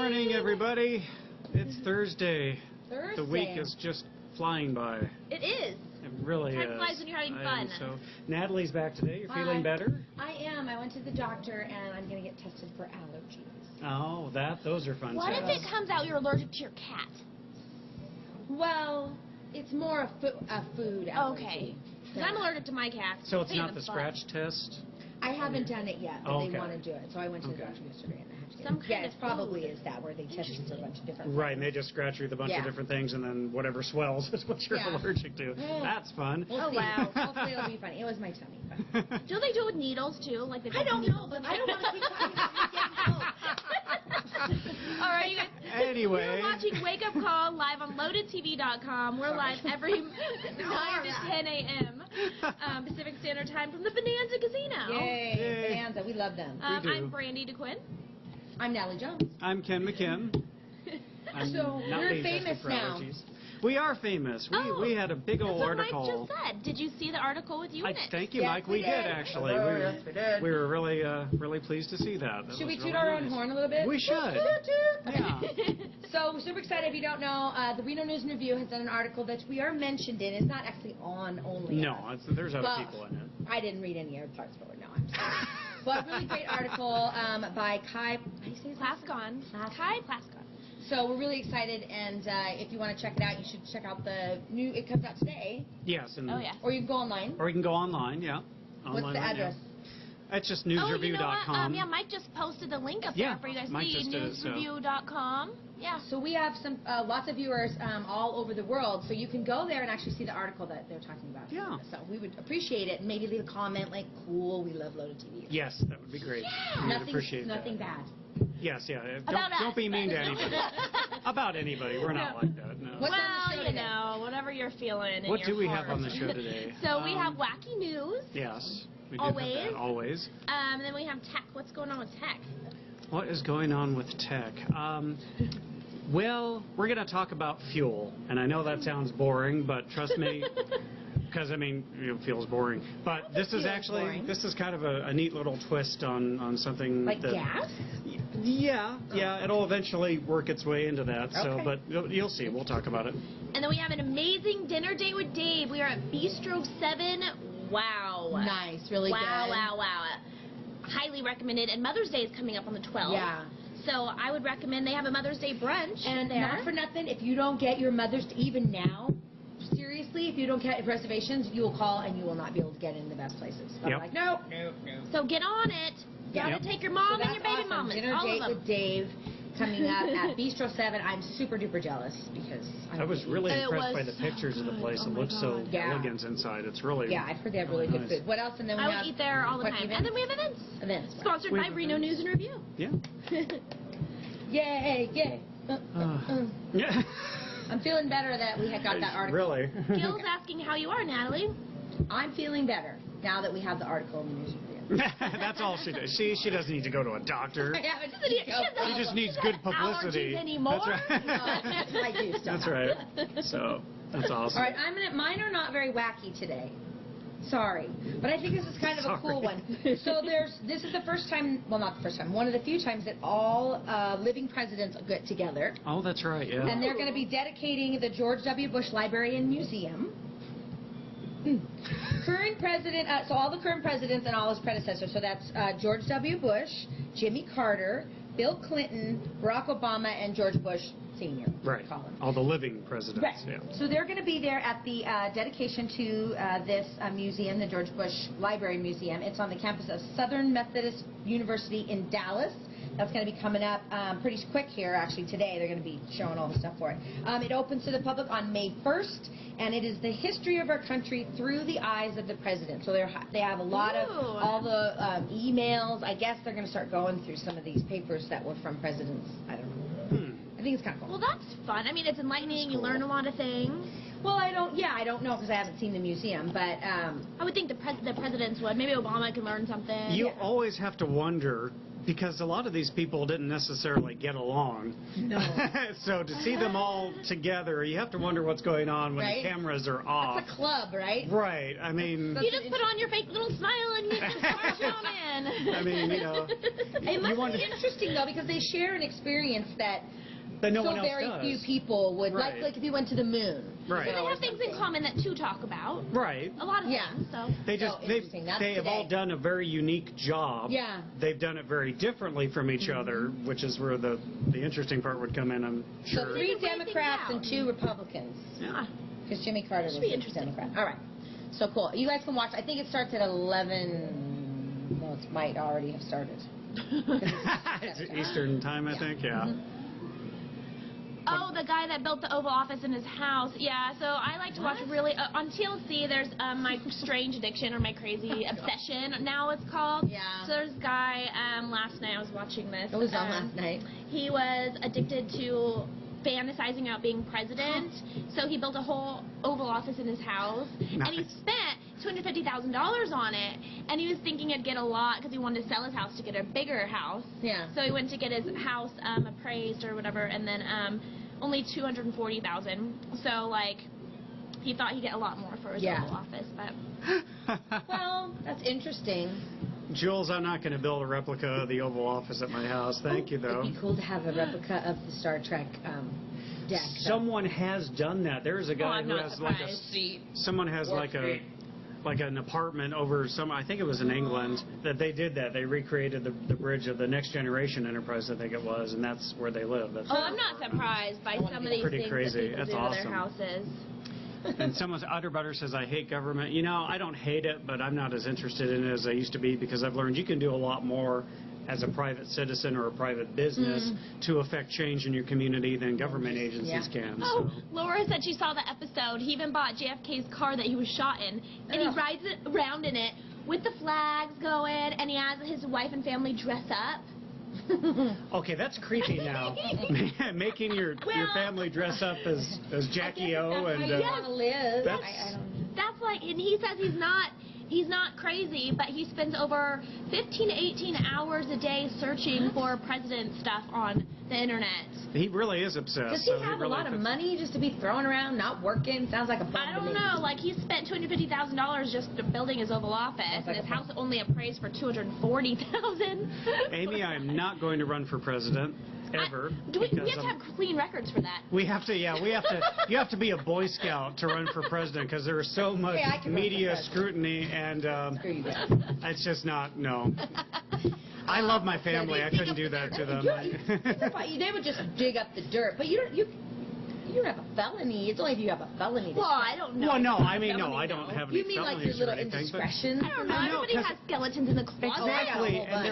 morning, everybody. It's Thursday. Thursday. The week is just flying by. It is. It really is. Time flies when you're having fun. So, Natalie's back today. You're feeling better? I am. I went to the doctor, and I'm going to get tested for allergies. Oh, those are fun What tests. if it comes out you're allergic to your cat? Well, it's more a food allergy. Okay. Because I'm allergic to my cat. So it's not the scratch test? I haven't done it yet, but Okay. they want to do it. So I went to the doctor yesterday, and I have to get Some it. kind Yeah, of it probably food. is that, where they test you for a bunch of different Right, and things. they just scratch you with a bunch Yeah. of different things, and then whatever swells is what you're Yeah. allergic to. That's fun. We'll see. wow. Hopefully it'll be funny. It was my tummy. But Do they do it with needles, too? Like they I don't know, but I don't want to keep talking about my damn All right, you guys. Anyway. You're watching Wake Up Call live on LoadedTV.com. We're live every 9 to 10 a.m. Pacific Standard Time from the Bonanza Casino. Yay. Yay. Bonanza. We love them. do. I'm Brandy DeQuinn. I'm Natalie Jones. I'm Ken McKinn. I'm So, not we're being tested famous for now. allergies. We are famous. We had a big old That's what article. Mike just said. Did you see the article with you in it? Thank you, Yes, Mike. we We did did. actually. Yes, we did. We were really pleased to see that. Should we toot our own horn a little bit? We should. Toot, toot. Yeah. So, super excited. If you don't know, the Reno News and Review has done an article that we are mentioned in. It's not actually on only. No, there's other But people in it. I didn't read any other parts, but no, I'm sorry. But a really great article by Kai. How do you say his last Plascon. Plascon. Kai Plascon. So we're really excited, and if you want to check it out, you should check out the new. It comes out today, Yes, and Oh, yeah. or you can go online. or you can go online. Yeah. What's Online the right now. address? It's just Oh, you know what? newsreview.com. Yeah, Mike just posted the link up Yeah, there for you guys to Mike see. just did it, so. Newsreview.com. Yeah. So we have some lots of viewers all over the world, so you can go there and actually see the article that they're talking about. Yeah. So we would appreciate it, and maybe leave a comment like, "Cool, we love Loaded TV." Yes, that would be great. We would appreciate Nothing that. bad. Yes, yeah. About us, Don't be mean to but- anybody. About anybody. We're not No. like that. No. What's on the Well, show you today? know, whatever you're feeling in What your do we have heart. on the show today? So we have wacky news. Yes, we do Always. have that. Always. And then we have tech. What's going on with tech? What is going on with tech? Well, we're going to talk about fuel, and I know that sounds boring, but trust me, because I mean, it feels boring. But this is feels actually boring. this is kind of a neat little twist on something Like that. gas? Yeah, it'll eventually work its way into that. So, Okay. but you'll see. We'll talk about it. And then we have an amazing dinner date with Dave. We are at Bistro 7. Wow. Nice, really wow, good. wow. Highly recommended. And Mother's Day is coming up on the 12th. Yeah. So I would recommend they have a Mother's Day brunch. And there. not for nothing, if you don't get your Mother's even now, seriously, if you don't get reservations, you will call and you will not be able to get in the best places. So I'm Yep. like, nope. So get on it. You Yeah. gotta take your mom So and your that's baby awesome. mama. Dinner All date of them. with Dave coming up at Bistro 7. I'm super duper jealous because I was really It impressed by was the so pictures of the good. place. Oh It my looks so God. Yeah. elegant inside. It's really yeah, I've heard they have really good nice. food. What else? And then we I have would eat there all the what time. events? And then we have events. Events. right. Sponsored We by have Reno events. News and Review. Yeah. Yay, yay. Yeah. I'm feeling better that we had got that article. Really? Gil's asking how you are, Natalie. I'm feeling better now that we have the article in the news review. That's all she does. She doesn't need to go to a doctor. I haven't She doesn't- She just needs good publicity. Allergies anymore? That's right. I do still. That's right. So that's awesome. All right, mine are not very wacky today. Sorry, but I think this is kind of a cool Sorry. one. So this is the first time, well, not the first time, one of the few times that all living presidents get together, Oh, that's right. Yeah. and they're going to be dedicating the George W. Bush Library and Museum. Current president, so all the current presidents and all his predecessors. So that's George W. Bush, Jimmy Carter, Bill Clinton, Barack Obama, and George Bush Sr. Right. Call him. All the living presidents. Right. Yeah. So they're going to be there at the dedication to this museum, the George Bush Library Museum. It's on the campus of Southern Methodist University in Dallas. That's going to be coming up pretty quick here, actually, today. They're going to be showing all the stuff for it. It opens to the public on May 1st, and it is the history of our country through the eyes of the president. So they have a lot of Ooh. all the emails. I guess they're going to start going through some of these papers that were from presidents. I don't know. I think it's kind of cool. Well, that's fun. I mean, it's enlightening. You cool. learn a lot of things. Well, I don't know because I haven't seen the museum, but I would think the presidents would. Maybe Obama could learn something. You always have to wonder, because a lot of these people didn't necessarily get along. No. So to see them all together, you have to wonder what's going on when Right? the cameras are off. That's a club, right? Right. I mean, You just put on your fake little smile and you just march on in. I mean, you know. It must be interesting, though, because they share an experience that no so one else very does. few people would, Right. like if you went to the moon. Right. So they have things in common that two talk about. Right. A lot of Yeah. things. So. They just interesting. That's they have all today. done a very unique job. Yeah. They've done it very differently from each other, which is where the interesting part would come in, I'm So sure. 3 They can weigh Democrats and things 2 Republicans. Yeah. Because Jimmy Carter was Should be a interesting. Democrat. All right. So cool. You guys can watch. I think it starts at 11. No, it might already have started. It's Eastern time, I think. Yeah. Oh, the guy that built the Oval Office in his house. Yeah, so I like to watch really... on TLC, there's My Strange Addiction, or My Crazy Obsession, now it's called. Yeah. So there's a guy, last night I was watching this. It was on last night. He was addicted to fantasizing about being president, so he built a whole Oval Office in his house, and he Nice. spent $250,000 on it, and he was thinking he'd get a lot because he wanted to sell his house to get a bigger house. Yeah. So he went to get his house appraised or whatever, and then only $240,000. So like, he thought he'd get a lot more for his Oval Office, but Well, that's interesting. Jules, I'm not going to build a replica of the Oval Office at my house. Thank you, though. It'd be cool to have a replica of the Star Trek deck. Someone has done that. There's a guy I'm who not has like a surprised. someone has like a like an apartment over some, I think it was in England, that they did that. They recreated the bridge of the Next Generation Enterprise, I think it was, and that's where they live. That's I'm not surprised by some of these pretty things crazy. that people That's do to awesome. their houses. And someone's Utterbutter says, I hate government. You know, I don't hate it, but I'm not as interested in it as I used to be, because I've learned you can do a lot more as a private citizen or a private business to affect change in your community than government agencies can. Oh, So. Laura said she saw the episode. He even bought JFK's car that he was shot in, and he rides it around in it with the flags going, and he has his wife and family dress up. Okay, that's creepy now. Making your family dress up as Jackie O and How you want to live. that's- I don't. That's like, and he says he's not crazy, but he spends over 15 to 18 hours a day searching for president stuff on the internet. he really is obsessed. Does he so have really a lot of puts- money just to be thrown around, not working? Sounds like a bum I to don't me. know, like he spent $250,000 just building his Oval Office, like and his a house only appraised for $240,000. Amy, I'm not going to run for president ever. We because have to have clean records for that. we have to, you have to be a Boy Scout to run for president, because there is so much Hey, I can run for media president. scrutiny, and Screw you guys. it's just not, no. I love my family. I couldn't do that to them. They would just dig up the dirt, but you don't have a felony. It's only if you have a felony. Well, I don't know. Well, no, I mean, Felony, no, I don't have any You mean like your felonies or little anything, but- indiscretions? I don't know. I know, Everybody 'cause- has skeletons in the closet. Exactly, I got a whole and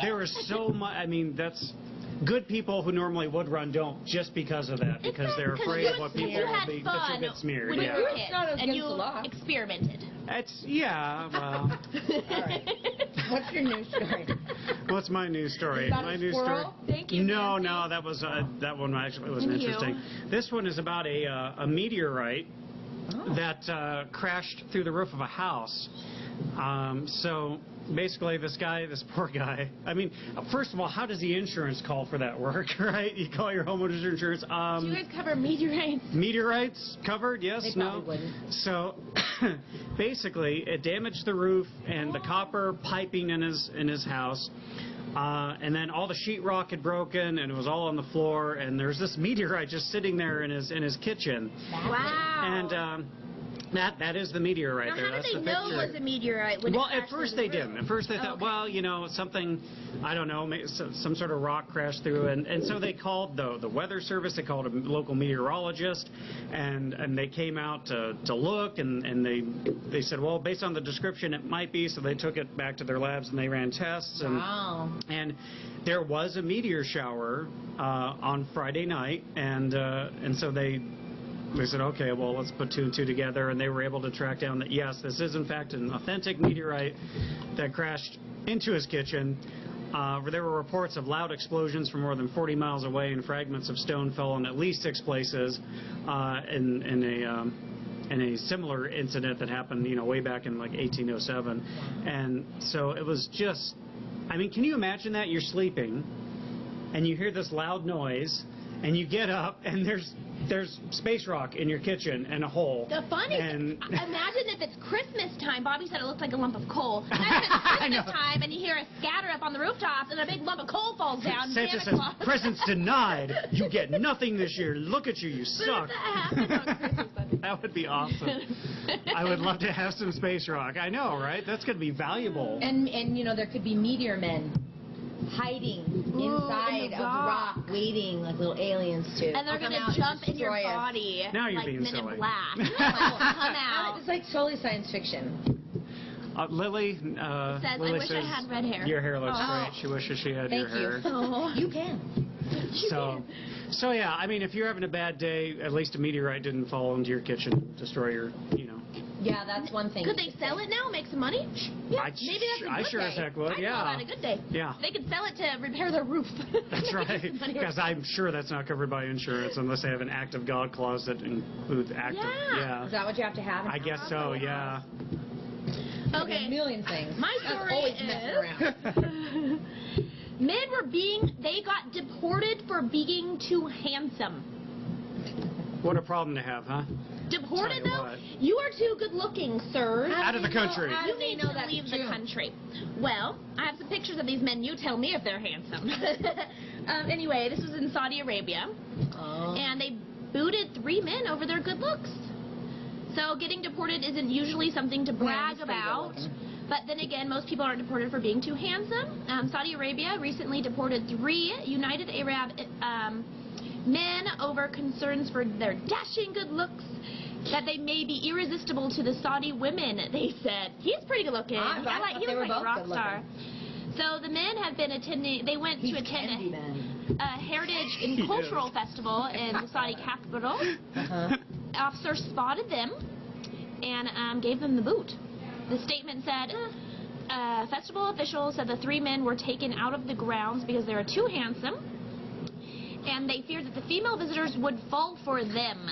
there is so much. I mean, that's good people who normally would run don't, just because of that, because they're afraid of what people you will had be. fun That you'll get smeared. when you Yeah, were kids, not and against you the law. experimented. it's well. All right. What's your news story? What's my news story? About a My news squirrel? story. Thank you, No, Nancy. no, that was that one actually wasn't Thank you. interesting. This one is about a meteorite that crashed through the roof of a house. So basically, this poor guy. I mean, first of all, how does the insurance call for that work? Right? You call your homeowner's insurance. Do you guys cover meteorites? Meteorites covered? Yes, They no. probably wouldn't. So basically, it damaged the roof and the copper piping in his house. And then all the sheetrock had broken, and it was all on the floor. And there's this meteorite just sitting there in his kitchen. Wow. And that is the meteorite Now, there. how did That's they the know picture. it was a meteorite when Well, it at crashed first through they the didn't. roof? At first they thought, Okay. well, you know, something, I don't know, some sort of rock crashed through, and so they called the weather service. They called a local meteorologist, and they came out to look, and they said, well, based on the description, it might be. So they took it back to their labs and they ran tests, Wow. and there was a meteor shower on Friday night, and so they said, okay, well, let's put two and two together, and they were able to track down that, yes, this is in fact an authentic meteorite that crashed into his kitchen. There were reports of loud explosions from more than 40 miles away, and fragments of stone fell in at least 6 places in a similar incident that happened, way back in like 1807. And so it was just, I mean, can you imagine that? You're sleeping, and you hear this loud noise, and you get up, and there's there's space rock in your kitchen and a hole. The fun is, and imagine if it's Christmas time. Bobby said it looked like a lump of coal. Imagine if it's Christmas time and you hear a scatter up on the rooftops and a big lump of coal falls down. Santa Santa says, Claus. presents denied. You get nothing this year. Look at you. You suck. That happened on Christmas. That would be awesome. I would love to have some space rock. I know, right? That's going to be valuable. And you know, there could be meteor men hiding inside in the of the rock, waiting like little aliens too. And they're Come going out to jump and in your destroy us. body Now you're like being Men silly. in Black. Come out. It's like totally science fiction. Lily, Says, Lily I wish I says, had red hair. Your hair looks Oh. great. She wishes she had Thank your hair. you. Oh. You can. So yeah, I mean, if you're having a bad day, at least a meteorite didn't fall into your kitchen, destroy your, Yeah, that's one thing. Could they sell it now, make some money? Yeah, maybe that's a good I sure day. as heck would, I yeah. call that a good day. Yeah. They could sell it to repair their roof. That's right. Because I'm sure that's not covered by insurance unless they have an act of God clause that includes active. Yeah. Is that what you have to have? I guess so. Yeah. A Okay. million things. My That's story always is messing around. men they got deported for being too handsome. What a problem to have, huh? Deported Tell you though? what. You are too good looking, sir. Out of the country. How You do they need know to that's leave the true? country. Well, I have some pictures of these men. You tell me if they're handsome. Anyway, this was in Saudi Arabia, Oh. and they booted 3 men over their good looks. So getting deported isn't usually something to brag he's pretty about. good-looking. But then again, most people aren't deported for being too handsome. Saudi Arabia recently deported 3 United Arab men over concerns for their dashing good looks, that they may be irresistible to the Saudi women, they said. He's pretty good looking. I thought He they looks were like a both rock good star. So the men have been attending, they went He's to attend candy man. a heritage He and is. cultural festival in the Saudi capital. Uh-huh. Officers spotted them and gave them the boot. The statement said, festival officials said the 3 men were taken out of the grounds because they were too handsome, and they feared that the female visitors would fall for them.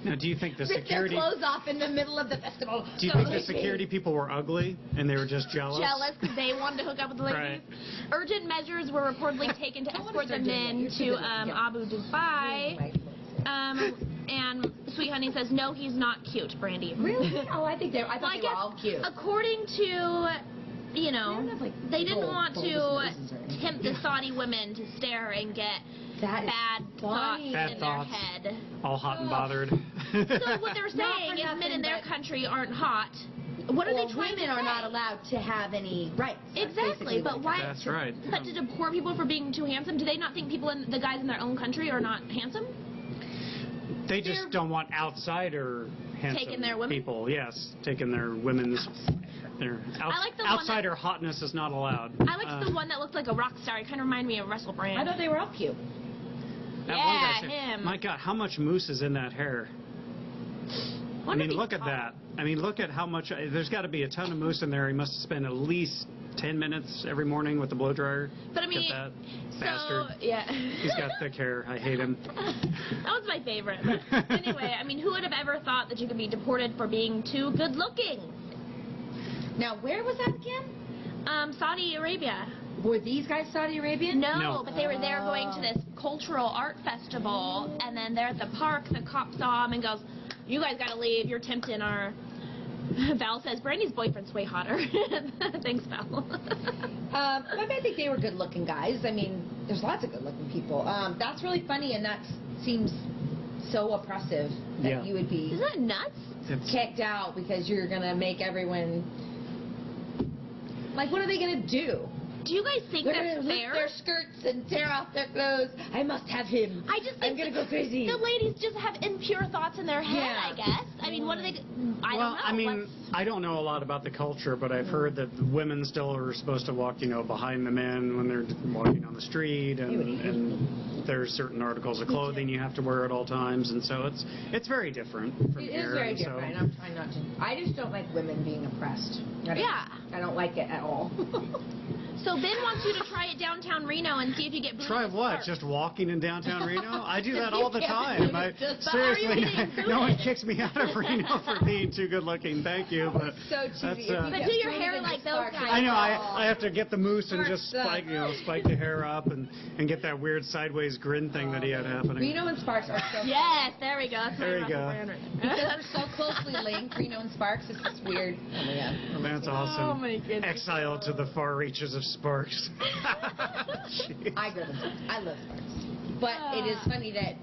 Now, do you think the Rip security? their clothes off in the middle of the festival. Do you think the security people were ugly and they were just jealous? Jealous because they wanted to hook up with the ladies. Right. Urgent measures were reportedly taken to I wanna escort the start doing men that. to You're too good. Abu Dubai. And Sweet Honey says, no, he's not cute, Brandy. Really? Oh, I thought Well, I they were guess all cute. according to, They don't have, like, they didn't gold want noses to or anything. tempt the Saudi women to stare and get That is bad thoughts funny. Bad in thoughts. their head. All hot and bothered. So what they're Not saying for is men nothing, in their but- country aren't hot. What are Well, they trying to women are say? not allowed to have any rights. That's Exactly, basically what but it why? That's right. But to deport people for being too handsome, do they not think the guys in their own country are not handsome? They just don't want outsider handsome Taking their women? people. Yes, taking their women's. Their I like the one outsider hotness is not allowed. I liked the one that looked like a rock star. It kind of reminded me of Russell Brand. I thought they were all cute. That Yeah, one guy said, him. My God, how much mousse is in that hair? I mean, look at that. I mean, look at how much. There's got to be a ton of mousse in there. He must spend at least 10 minutes every morning with the blow dryer. But I mean, Get that so bastard. yeah. He's got thick hair. I hate him. That was my favorite. But anyway, I mean, who would have ever thought that you could be deported for being too good looking? Now, where was that again? Saudi Arabia. Were these guys Saudi Arabian? No, but they were there going to this cultural art festival, and then they're at the park. The cop saw him and goes, "You guys got to leave. You're tempting our." Val says, "Brandy's boyfriend's way hotter." Thanks, Val. I think they were good-looking guys. I mean, there's lots of good-looking people. That's really funny, and that seems so oppressive that Yeah. you would be Isn't that nuts? It's- kicked out because you're gonna make everyone. Like, what are they gonna do? Do you guys think They're that's gonna lift fair? their skirts and tear off their clothes. I must have him. I just I'm think gonna go crazy. the ladies just have impure thoughts in their head, Yeah. I guess. I mean, what do they? I well, don't know. I mean, I don't know a lot about the culture, but I've heard that the women still are supposed to walk, behind the men when they're walking on the street, and there's certain articles of clothing you have to wear at all times, and so it's very different from It here. is very and so- different, and I'm trying not to. I just don't like women being oppressed. Yeah. I don't like it at all. So Ben wants you to try it downtown Reno and see if you get booted Try as what? sparks. Just walking in downtown Reno? I do that all the time. Seriously, Are you getting no one booted? kicks me out of Reno for being too good looking. Thank you, but So that's, cheesy. But do your hair like those guys. I know I have to get the moose and just Sparks spike the hair up and get that weird sideways grin thing that he had happening. Reno and Sparks are so Yes, there we go. That's my There you Russell go. brand right Because there. they're so closely linked, Reno and Sparks. It's just weird. Oh my god. That's awesome. Oh my goodness. Exile to the far reaches of Sparks. Jeez. I go to Sparks. I love Sparks. But it is funny that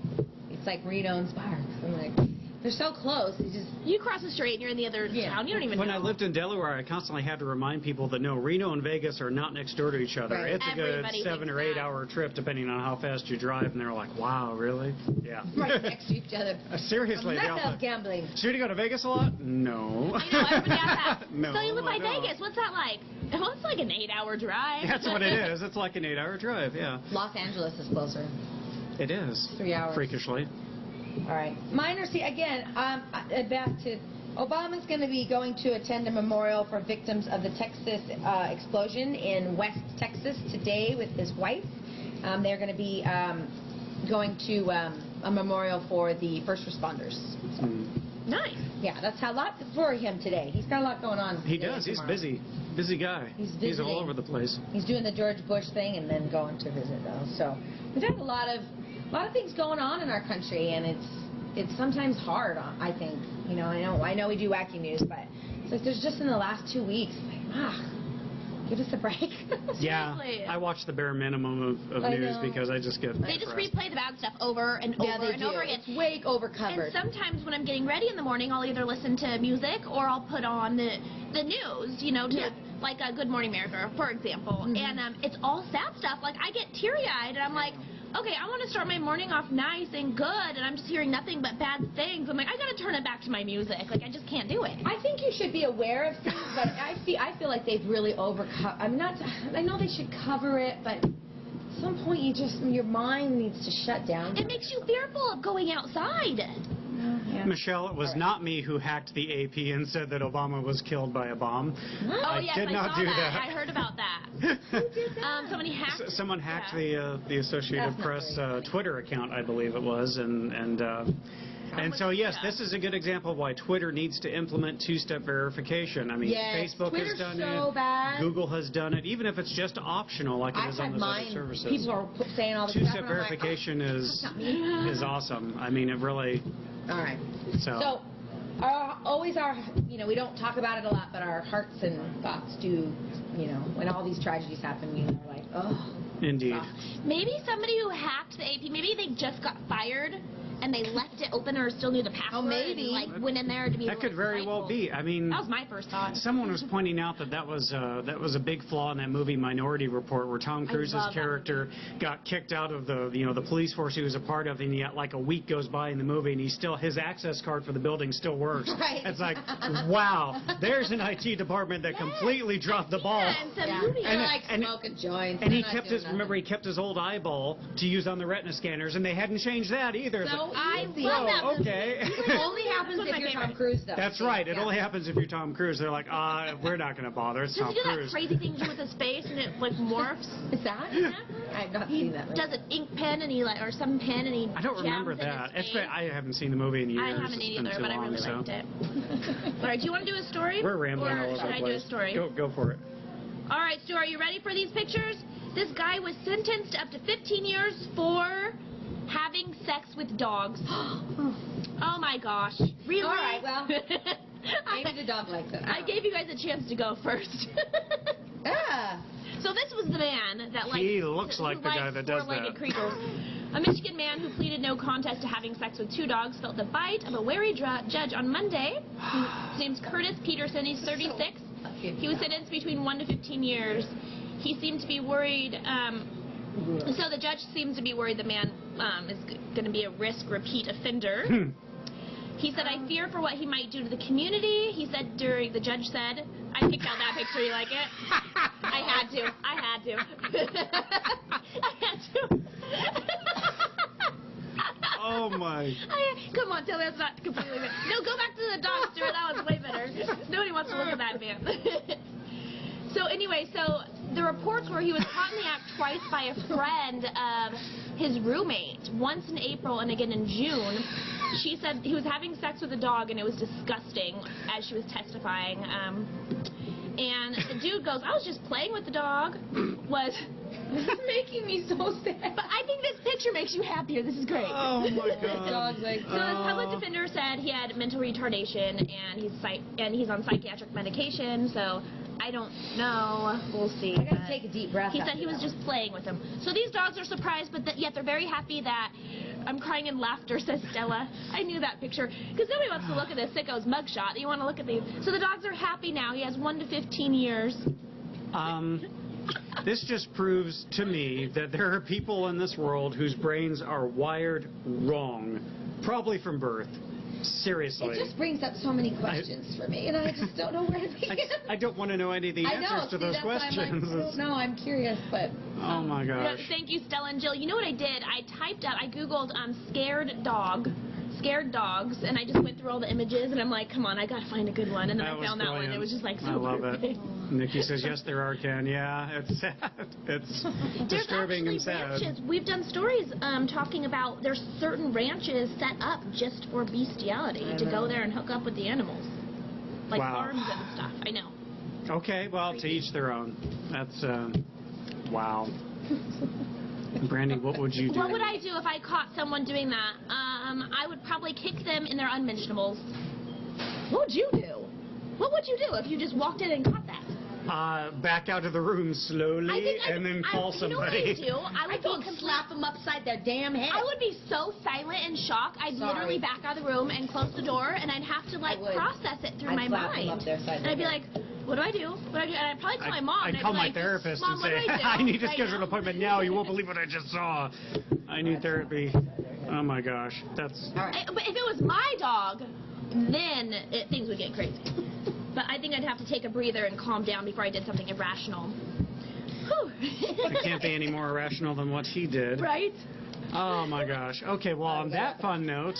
it's like Reno and Sparks. I'm like, they're so close. It's just You cross the street and you're in the other Yeah. town. You don't even When know. I lived in Delaware, I constantly had to remind people that no, Reno and Vegas are not next door to each other. Right. It's a good Everybody 7 or thinks 8 that. hour trip depending on how fast you drive. And they're like, wow, really? Yeah. right next to each other. Seriously. they all Enough thought, gambling. should you go to Vegas a lot? No. I know, everybody asks that. No, So you live by I don't. Vegas. What's that like? Well, it's like an 8-hour drive. That's what it is. It's like an 8 hour drive, yeah. Los Angeles is closer. It is. 3 hours. Freakishly. All right. Minor, see, again, back to Obama's going to be going to attend a memorial for victims of the Texas explosion in West Texas today with his wife. They're going to be going to a memorial for the first responders. Nice. Yeah, that's a lot for him today. He's got a lot going on. He today does. and He's tomorrow. busy. Busy guy. He's all visiting. over the place. He's doing the George Bush thing and then going to visit though. So we've had a lot of things going on in our country, and it's sometimes hard. I think I know we do wacky news, but it's like there's just in the last 2 weeks, like, give us a break. Yeah, Seriously. I watch the bare minimum of I news know. because I just get They just depressed. replay the bad stuff over and over Yeah, they and do. over again. It's way overcovered. And sometimes when I'm getting ready in the morning, I'll either listen to music or I'll put on the news, Yeah. like Good Morning America, for example. Mhm. And it's all sad stuff. Like, I get teary-eyed, and I'm like, okay, I want to start my morning off nice and good, and I'm just hearing nothing but bad things. I'm like, I got to turn it back to my music. Like, I just can't do it. I think you should be aware of things, but I feel like they've really overcovered. I know they should cover it, but at some point your mind needs to shut down. It makes you fearful of going outside. Yeah. Michelle, it was All right. not me who hacked the AP and said that Obama was killed by a bomb. Oh, I yes, did I not saw do that. that. I heard about that. Somebody hacked. Someone hacked yeah. the Associated That's not Press very good. Twitter account, I believe it was, and so yes, Yeah. this is a good example of why Twitter needs to implement two-step verification. I mean, Yes, Facebook Twitter's has done so it, bad. Google has done it, even if it's just optional, like it I've is on had those mine. other services. People are saying all this stuff. Two-step and I'm like, verification that's not me. is awesome. I mean, it really. All right. So, We don't talk about it a lot, but our hearts and thoughts do, when all these tragedies happen, we are like, oh. indeed. gosh. Maybe somebody who hacked the AP, maybe they just got fired and they left it open or still knew the password. maybe. And, like, went in there to be. That could very well be. I mean, That was my first thought. someone was pointing out that was a big flaw in that movie Minority Report, where Tom I Cruise's love that character got kicked out of the police force he was a part of, and yet like a week goes by in the movie, and his access card for the building still works. Right. It's like, wow, there's an IT department that completely dropped the ball. Yeah, and some Yeah. movie. They're And- like and- smoking joints. And he They're not kept doing his nothing. he kept his old eyeball to use on the retina scanners, and they hadn't changed that either. It's So like, I easy. love that oh, movie. okay. It only happens That's if my you're Tom favorite. Cruise, though. That's right. It Yeah. only happens if you're Tom Cruise. They're like, we're not going to bother. It's Does Tom he do that Cruise. crazy thing with his face and it like morphs? Is that? I've not He seen that. does an ink pen and or some pen and he. I don't remember jams in that. his face. I haven't seen the movie in years. I haven't It's been either, too but I long, really so. liked it. All right, do you want to do a story? We're rambling or all over should the I place. do a story? Go for it. All right, Stu, are you ready for these pictures? This guy was sentenced to up to 15 years for having sex with dogs. Oh my gosh. Really? All right, well, maybe the dog likes it. I gave you guys a chance to go first. Ah. So this was the man that likes He looks like who the guy likes that does four-legged that. creatures. A Michigan man who pleaded no contest to having sex with 2 dogs felt the bite of a wary judge on Monday. His name's Curtis Peterson. He's 36. He was sentenced between 1 to 15 years. He seemed to be worried. So the judge seems to be worried the man is going to be a risk repeat offender. He said, I fear for what he might do to the community. He said the judge said, I picked out that picture, you like it? I had to. I had to. Oh my. Come on, tell me that's not completely bad. No, go back to the dog, Stuart. That was way better. Nobody wants to look at that man. So anyway, so the reports were he was caught in the act twice by a friend of his roommate, once in April and again in June. She said he was having sex with a dog and it was disgusting, as she was testifying. And the dude goes, I was just playing with the dog. This is making me so sad. But I think this picture makes you happier. This is great. Oh my God. Dog's like, So his public defender said he had mental retardation and he's on psychiatric medication. So I don't know. We'll see. I gotta take a deep breath. He said he was just playing with him. So these dogs are surprised, but yet they're very happy that I'm crying in laughter, says Stella. I knew that picture. Because nobody wants to look at this sicko's mugshot. You want to look at these. So the dogs are happy now. He has 1 to 15 years. This just proves to me that there are people in this world whose brains are wired wrong, probably from birth. Seriously. It just brings up so many questions for me, and I just don't know where to begin. I don't want to know any of the answers to those questions. I'm like, I don't know. I'm curious, but... Oh, my gosh. Thank you, Stella and Jill. You know what I did? I Googled scared dogs, and I just went through all the images, and I'm like, come on, I gotta find a good one. And then I found that one. It was just like so I love perfect. it. Nikki says, yes, there are, Ken. Yeah, it's sad. It's disturbing and sad. Ranches. We've done stories talking about there's certain ranches set up just for bestiality, to go there and hook up with the animals. Like farms and stuff. I know. Okay, well, to each their own. That's, wow. Brandy, what would you do? What would I do if I caught someone doing that? I would probably kick them in their unmentionables. What would you do? What would you do if you just walked in and caught that? Back out of the room slowly and then call somebody. You know what I do? I'd slap them upside their damn head. I would be so silent and shocked. I'd literally back out of the room and close the door, and I'd have to process it through my mind. And I'd be like, what do I do? What do I do? And I'd probably call my mom. I'd call my therapist and say, I need to schedule an appointment now. You won't believe what I just saw. I need therapy. Oh my gosh, that's. But if it was my dog, then things would get crazy. But I think I'd have to take a breather and calm down before I did something irrational. Whew. It can't be any more irrational than what he did. Right? Oh my gosh. Okay, well on that fun note,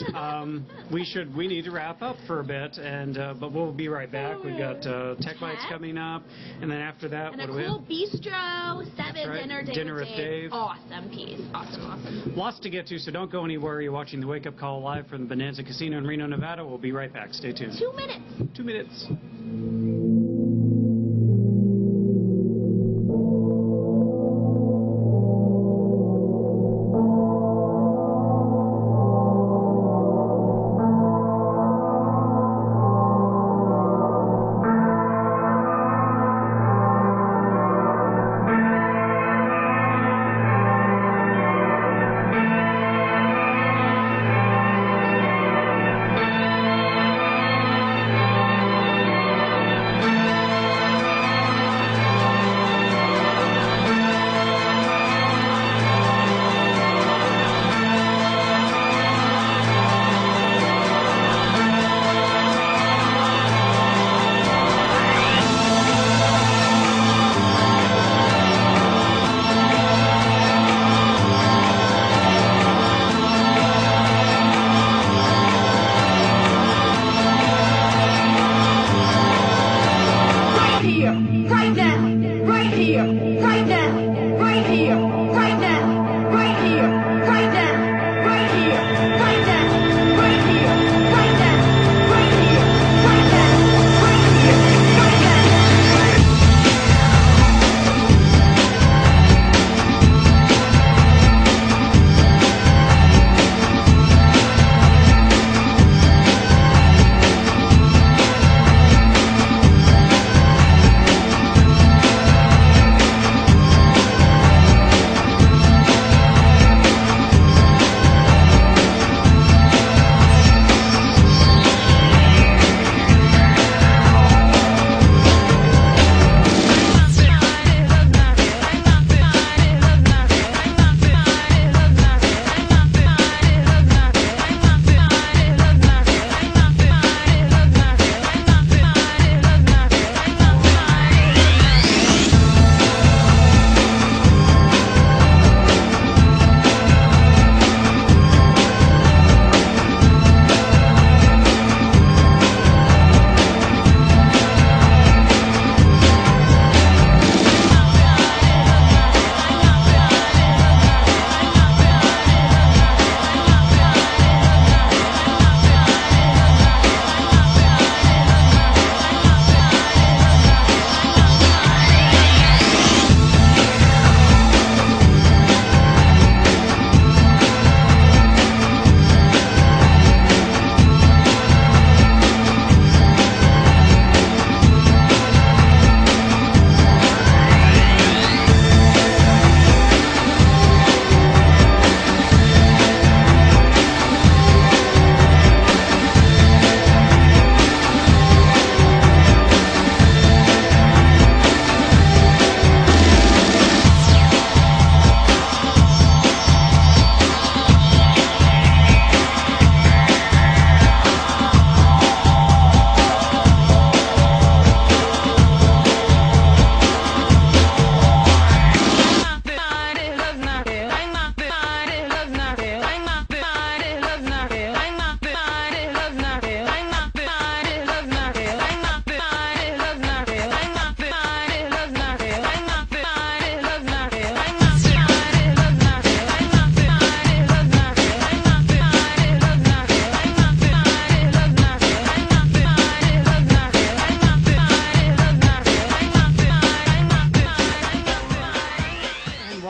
we need to wrap up for a bit, and but we'll be right back. We've got Tech Bites coming up, and then after that, and what a do we have? cool bistro, 7 right. dinner with Dave. Awesome piece. Awesome. Lots to get to, so don't go anywhere. You're watching the Wake Up Call live from the Bonanza Casino in Reno, Nevada. We'll be right back. Stay tuned. 2 minutes. 2 minutes.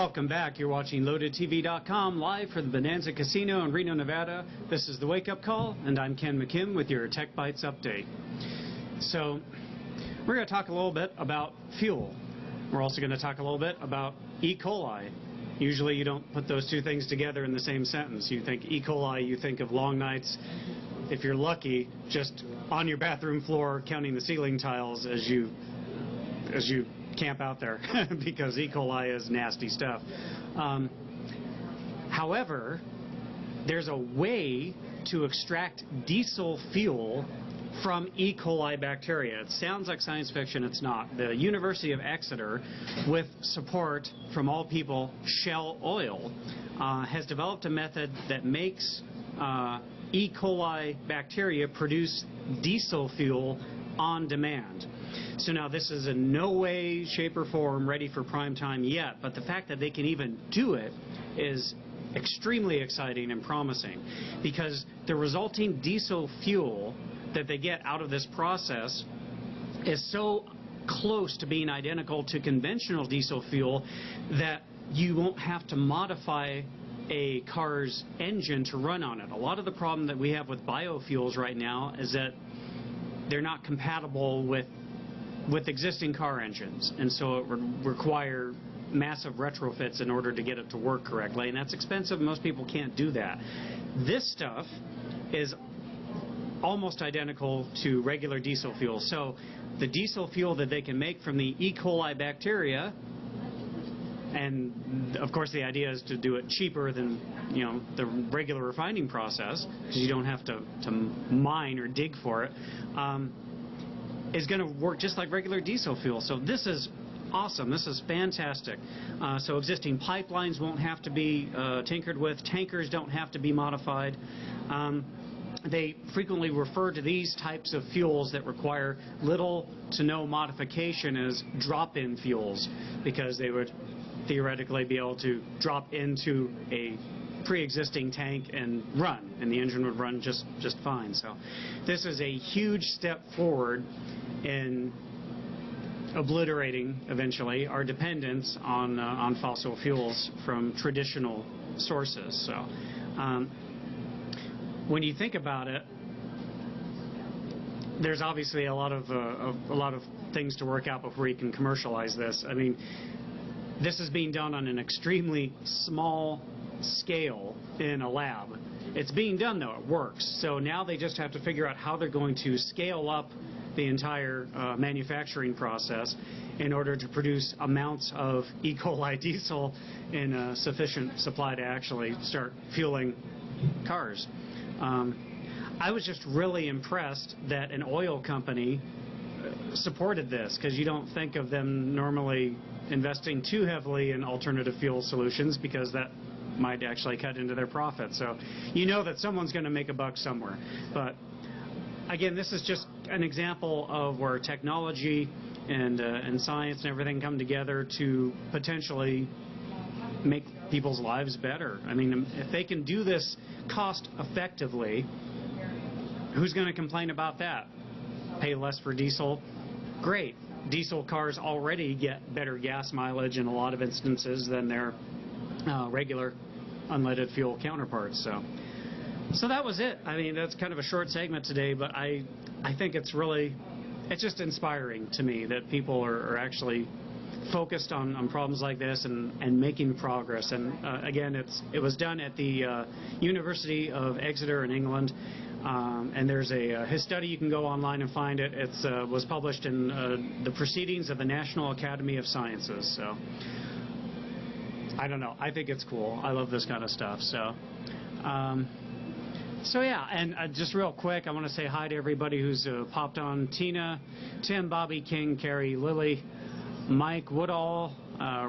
Welcome back. You're watching LoadedTV.com live from the Bonanza Casino in Reno, Nevada. This is the Wake Up Call, and I'm Ken McKim with your Tech Bites update. So, we're going to talk a little bit about fuel. We're also going to talk a little bit about E. coli. Usually you don't put those two things together in the same sentence. You think E. coli, you think of long nights, if you're lucky, just on your bathroom floor counting the ceiling tiles as you camp out there because E. coli is nasty stuff. However, there's a way to extract diesel fuel from E. coli bacteria. It sounds like science fiction, it's not. The University of Exeter, with support from all people, Shell Oil, has developed a method that makes E. coli bacteria produce diesel fuel on demand. So now this is in no way, shape, or form ready for prime time yet, but the fact that they can even do it is extremely exciting and promising, because the resulting diesel fuel that they get out of this process is so close to being identical to conventional diesel fuel that you won't have to modify a car's engine to run on it. A lot of the problem that we have with biofuels right now is that they're not compatible with existing car engines, and so it would require massive retrofits in order to get it to work correctly, and that's expensive. Most people can't do that. This stuff is almost identical to regular diesel fuel. So the diesel fuel that they can make from the E. coli bacteria, and of course the idea is to do it cheaper than the regular refining process, because you don't have to mine or dig for it, is going to work just like regular diesel fuel. So this is awesome. This is fantastic. So existing pipelines won't have to be tinkered with. Tankers don't have to be modified. They frequently refer to these types of fuels that require little to no modification as drop-in fuels, because they would theoretically be able to drop into a pre-existing tank and run, and the engine would run just fine. So this is a huge step forward in obliterating eventually our dependence on fossil fuels from traditional sources. So when you think about it, there's obviously a lot of things to work out before you can commercialize this. I mean, this is being done on an extremely small scale in a lab. It's being done, though. It works. So now they just have to figure out how they're going to scale up the entire manufacturing process in order to produce amounts of E. coli diesel in a sufficient supply to actually start fueling cars. I was just really impressed that an oil company supported this, because you don't think of them normally investing too heavily in alternative fuel solutions, because that might actually cut into their profits. So you know that someone's going to make a buck somewhere. But again, this is just an example of where technology and science and everything come together to potentially make people's lives better. I mean, if they can do this cost effectively, who's going to complain about that? Pay less for diesel? Great. Diesel cars already get better gas mileage in a lot of instances than their regular unleaded fuel counterparts. So that was it. I mean, that's kind of a short segment today, but I think it's just inspiring to me that people are actually focused on problems like this and making progress. And again, it was done at the University of Exeter in England. And there's his study, you can go online and find it. It was published in the Proceedings of the National Academy of Sciences. So I don't know. I think it's cool. I love this kind of stuff. So yeah, and just real quick, I want to say hi to everybody who's popped on. Tina, Tim, Bobby, King, Carrie, Lily, Mike, Woodall,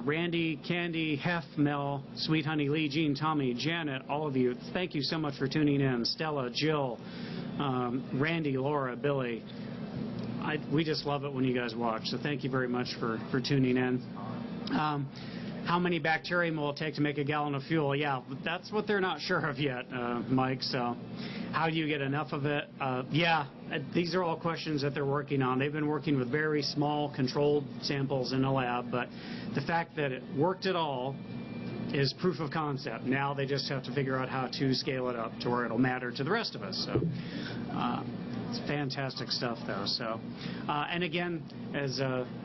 Randy, Candy, Hef, Mel, Sweet Honey, Lee, Jean, Tommy, Janet, all of you. Thank you so much for tuning in. Stella, Jill, Randy, Laura, Billy. We just love it when you guys watch, so thank you very much for tuning in. How many bacterium will it take to make a gallon of fuel? Yeah, that's what they're not sure of yet, Mike. So how do you get enough of it? Yeah, these are all questions that they're working on. They've been working with very small controlled samples in a lab, but the fact that it worked at all is proof of concept. Now they just have to figure out how to scale it up to where it'll matter to the rest of us. So it's fantastic stuff, though. So, and again, as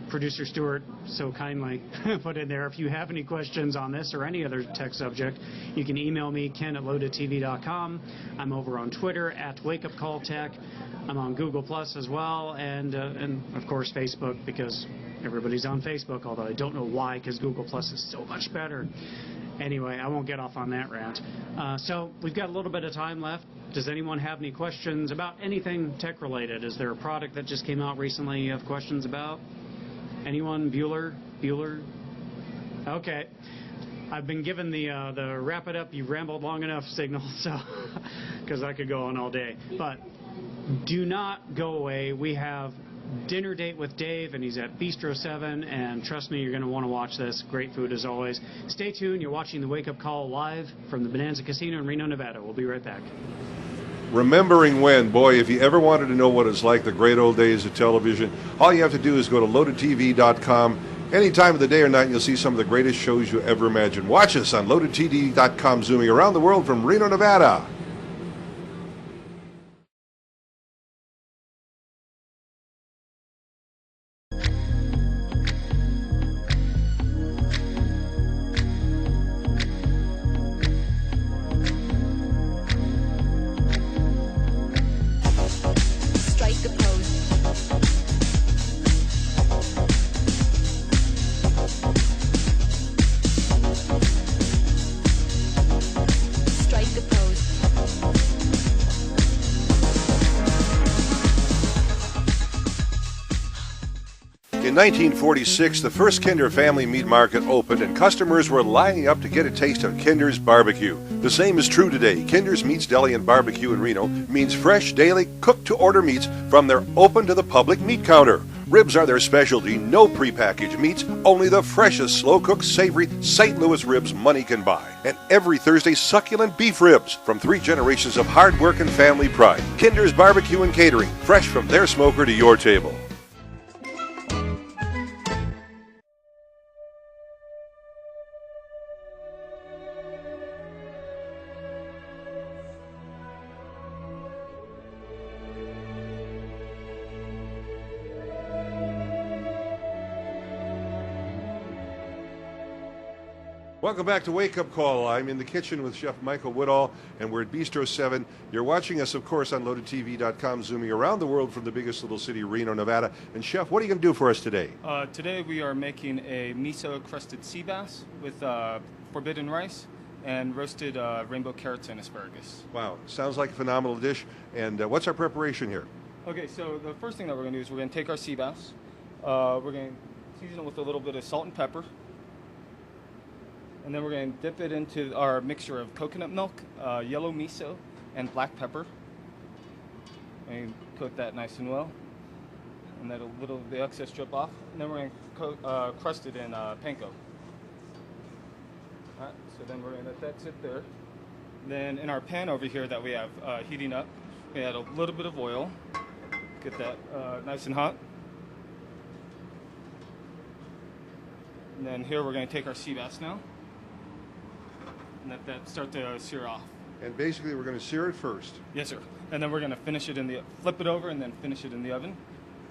producer Stuart so kindly put in there, if you have any questions on this or any other tech subject, you can email me, ken@loadedtv.com. I'm over on Twitter @WakeUpCallTech. I'm on Google Plus as well, and of course Facebook, because everybody's on Facebook, although I don't know why, because Google Plus is so much better. Anyway, I won't get off on that rant. So we've got a little bit of time left. Does anyone have any questions about anything tech-related? Is there a product that just came out recently you have questions about? Anyone? Bueller? Okay. I've been given the wrap it up, you've rambled long enough signal, so because I could go on all day. But do not go away. We have Dinner Date with Dave, and he's at Bistro 7, and trust me, you're going to want to watch this. Great food as always. Stay tuned. You're watching the Wake Up Call live from the Bonanza Casino in Reno, Nevada. We'll be right back. Remembering when, boy, if you ever wanted to know what it's like the great old days of television, all you have to do is go to loadedtv.com. Any time of the day or night, you'll see some of the greatest shows you ever imagined. Watch us on loadedtv.com, zooming around the world from Reno, Nevada. In 1946, the first Kinder Family Meat Market opened and customers were lining up to get a taste of Kinder's barbecue. The same is true today. Kinder's Meats Deli and Barbecue in Reno means fresh, daily, cooked-to-order meats from their open-to-the-public meat counter. Ribs are their specialty, no prepackaged meats, only the freshest, slow-cooked, savory St. Louis ribs money can buy. And every Thursday, succulent beef ribs from 3 generations of hard work and family pride. Kinder's Barbecue and Catering, fresh from their smoker to your table. Welcome back to Wake Up Call. I'm in the kitchen with Chef Michael Woodall, and we're at Bistro 7. You're watching us, of course, on LoadedTV.com, zooming around the world from the biggest little city, Reno, Nevada. And Chef, what are you going to do for us today? Today we are making a miso-crusted sea bass with forbidden rice and roasted rainbow carrots and asparagus. Wow, sounds like a phenomenal dish. And what's our preparation here? Okay, so the first thing that we're going to do is we're going to take our sea bass. We're going to season it with a little bit of salt and pepper. And then we're going to dip it into our mixture of coconut milk, yellow miso, and black pepper. And coat that nice and well. And let a little of the excess drip off. And then we're going to crust it in panko. Alright, so then we're going to let that sit there. Then in our pan over here that we have heating up, we add a little bit of oil. Get that nice and hot. And then here we're going to take our sea bass now. And let that start to sear off. And basically we're going to sear it first. Yes, sir. And then we're going to finish it in the, flip it over and then finish it in the oven.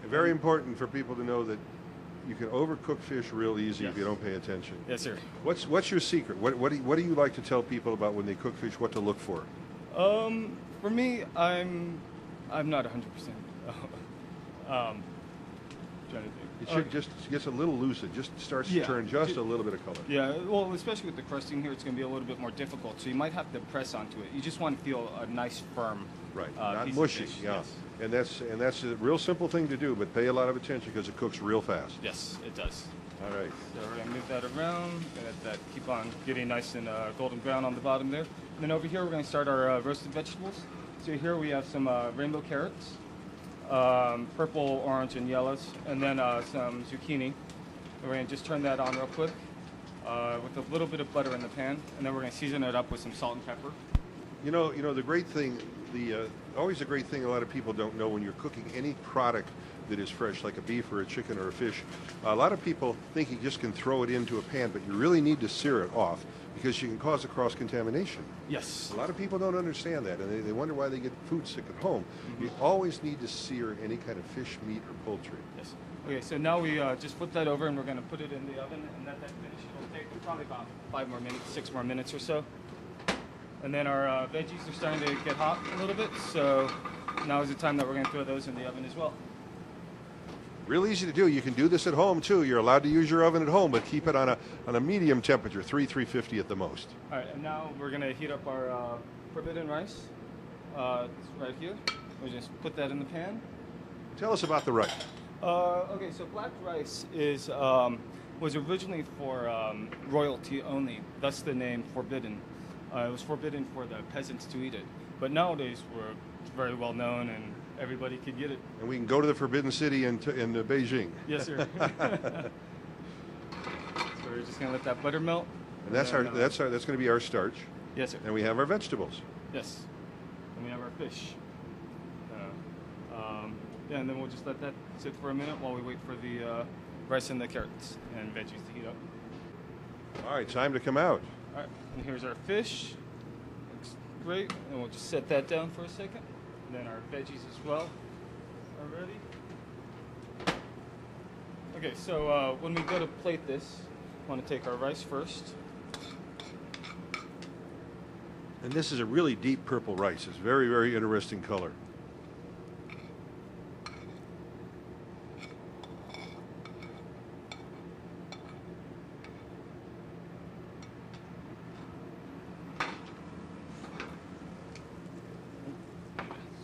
Very important for people to know that you can overcook fish real easy Yes. if you don't pay attention. Yes, sir. What's your secret? What do you like to tell people about when they cook fish, what to look for? For me, I'm not 100%. Trying to think. It should just gets a little loose. It just starts to turn just a little bit of color. Yeah, well, especially with the crusting here, it's going to be a little bit more difficult. So you might have to press onto it. You just want to feel a nice, firm, Right, not piece mushy. of fish. Yeah, Yes. and that's a real simple thing to do, but pay a lot of attention because it cooks real fast. Yes, it does. All right. So we're going to move that around. Let that keep on getting nice and golden brown on the bottom there. And then over here, we're going to start our roasted vegetables. So here we have some rainbow carrots. Purple, orange, and yellows, and then some zucchini. We're going to just turn that on real quick with a little bit of butter in the pan, and then we're going to season it up with some salt and pepper. You know the great thing, always a great thing a lot of people don't know when you're cooking any product that is fresh, like a beef or a chicken or a fish. A lot of people think you just can throw it into a pan, but you really need to sear it off because you can cause a cross-contamination. Yes. A lot of people don't understand that, and they wonder why they get food sick at home. You always need to sear any kind of fish, meat, or poultry. Yes. Okay, so now we just flip that over, and we're going to put it in the oven and let that finish. It'll take probably about 5 more minutes, 6 more minutes or so. And then our veggies are starting to get hot a little bit, so now is the time that we're going to throw those in the oven as well. Real easy to do. You can do this at home too. You're allowed to use your oven at home, but keep it on a medium temperature, 350 at the most. All right, and now we're going to heat up our forbidden rice. It's right here. We'll just put that in the pan. Tell us about the rice. Okay, so black rice is was originally for royalty only, thus the name forbidden. It was forbidden for the peasants to eat it, but nowadays we're very well known and everybody could get it. And we can go to the Forbidden City in Beijing. Yes, sir. So we're just gonna let that butter melt. And that's going to be our starch. Yes, sir. And we have our vegetables. Yes. And we have our fish. Yeah, and then we'll just let that sit for a minute while we wait for the rice and the carrots and veggies to heat up. All right, time to come out. All right, and here's our fish. Looks great. And we'll just set that down for a second. And then our veggies as well are ready. Okay, so when we go to plate this, we want to take our rice first. And this is a really deep purple rice. It's very, very interesting color.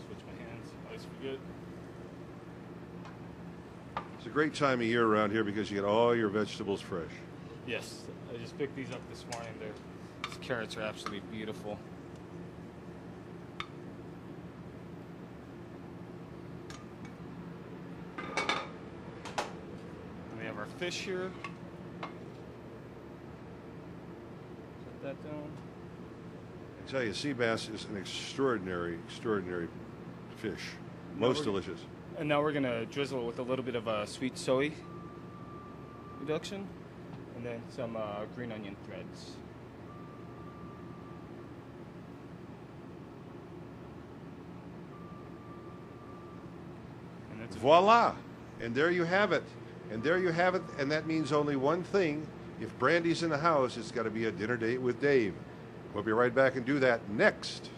Switch my hands. Always good. It's a great time of year around here because you get all your vegetables fresh. Yes, I just picked these up this morning. These carrots are absolutely beautiful. And we have our fish here. Set that down. I tell you, sea bass is an extraordinary, extraordinary fish. Most delicious. And now we're going to drizzle it with a little bit of a sweet soy reduction and then some green onion threads. And that's Voila! And there you have it. And there you have it. And that means only one thing. If Brandy's in the house, it's got to be a dinner date with Dave. We'll be right back and do that next.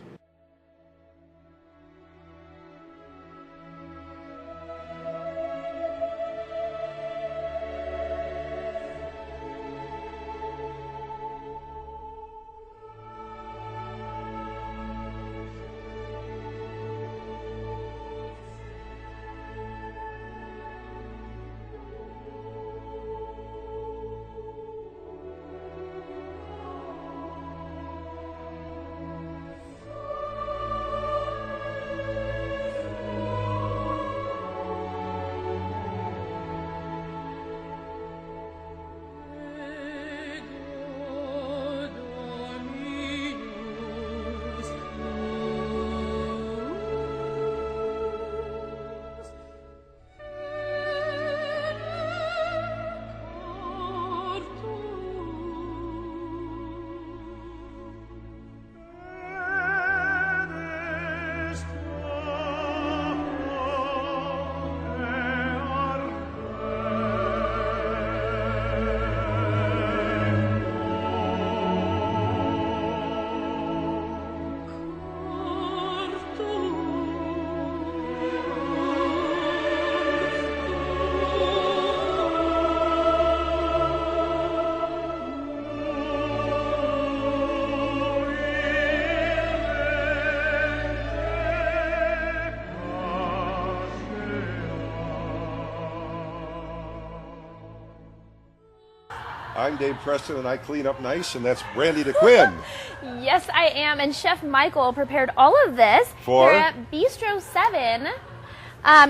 I'm Dave Preston, and I clean up nice, and that's Brandy DeQuinn. Yes, I am, and Chef Michael prepared all of this For? here at Bistro 7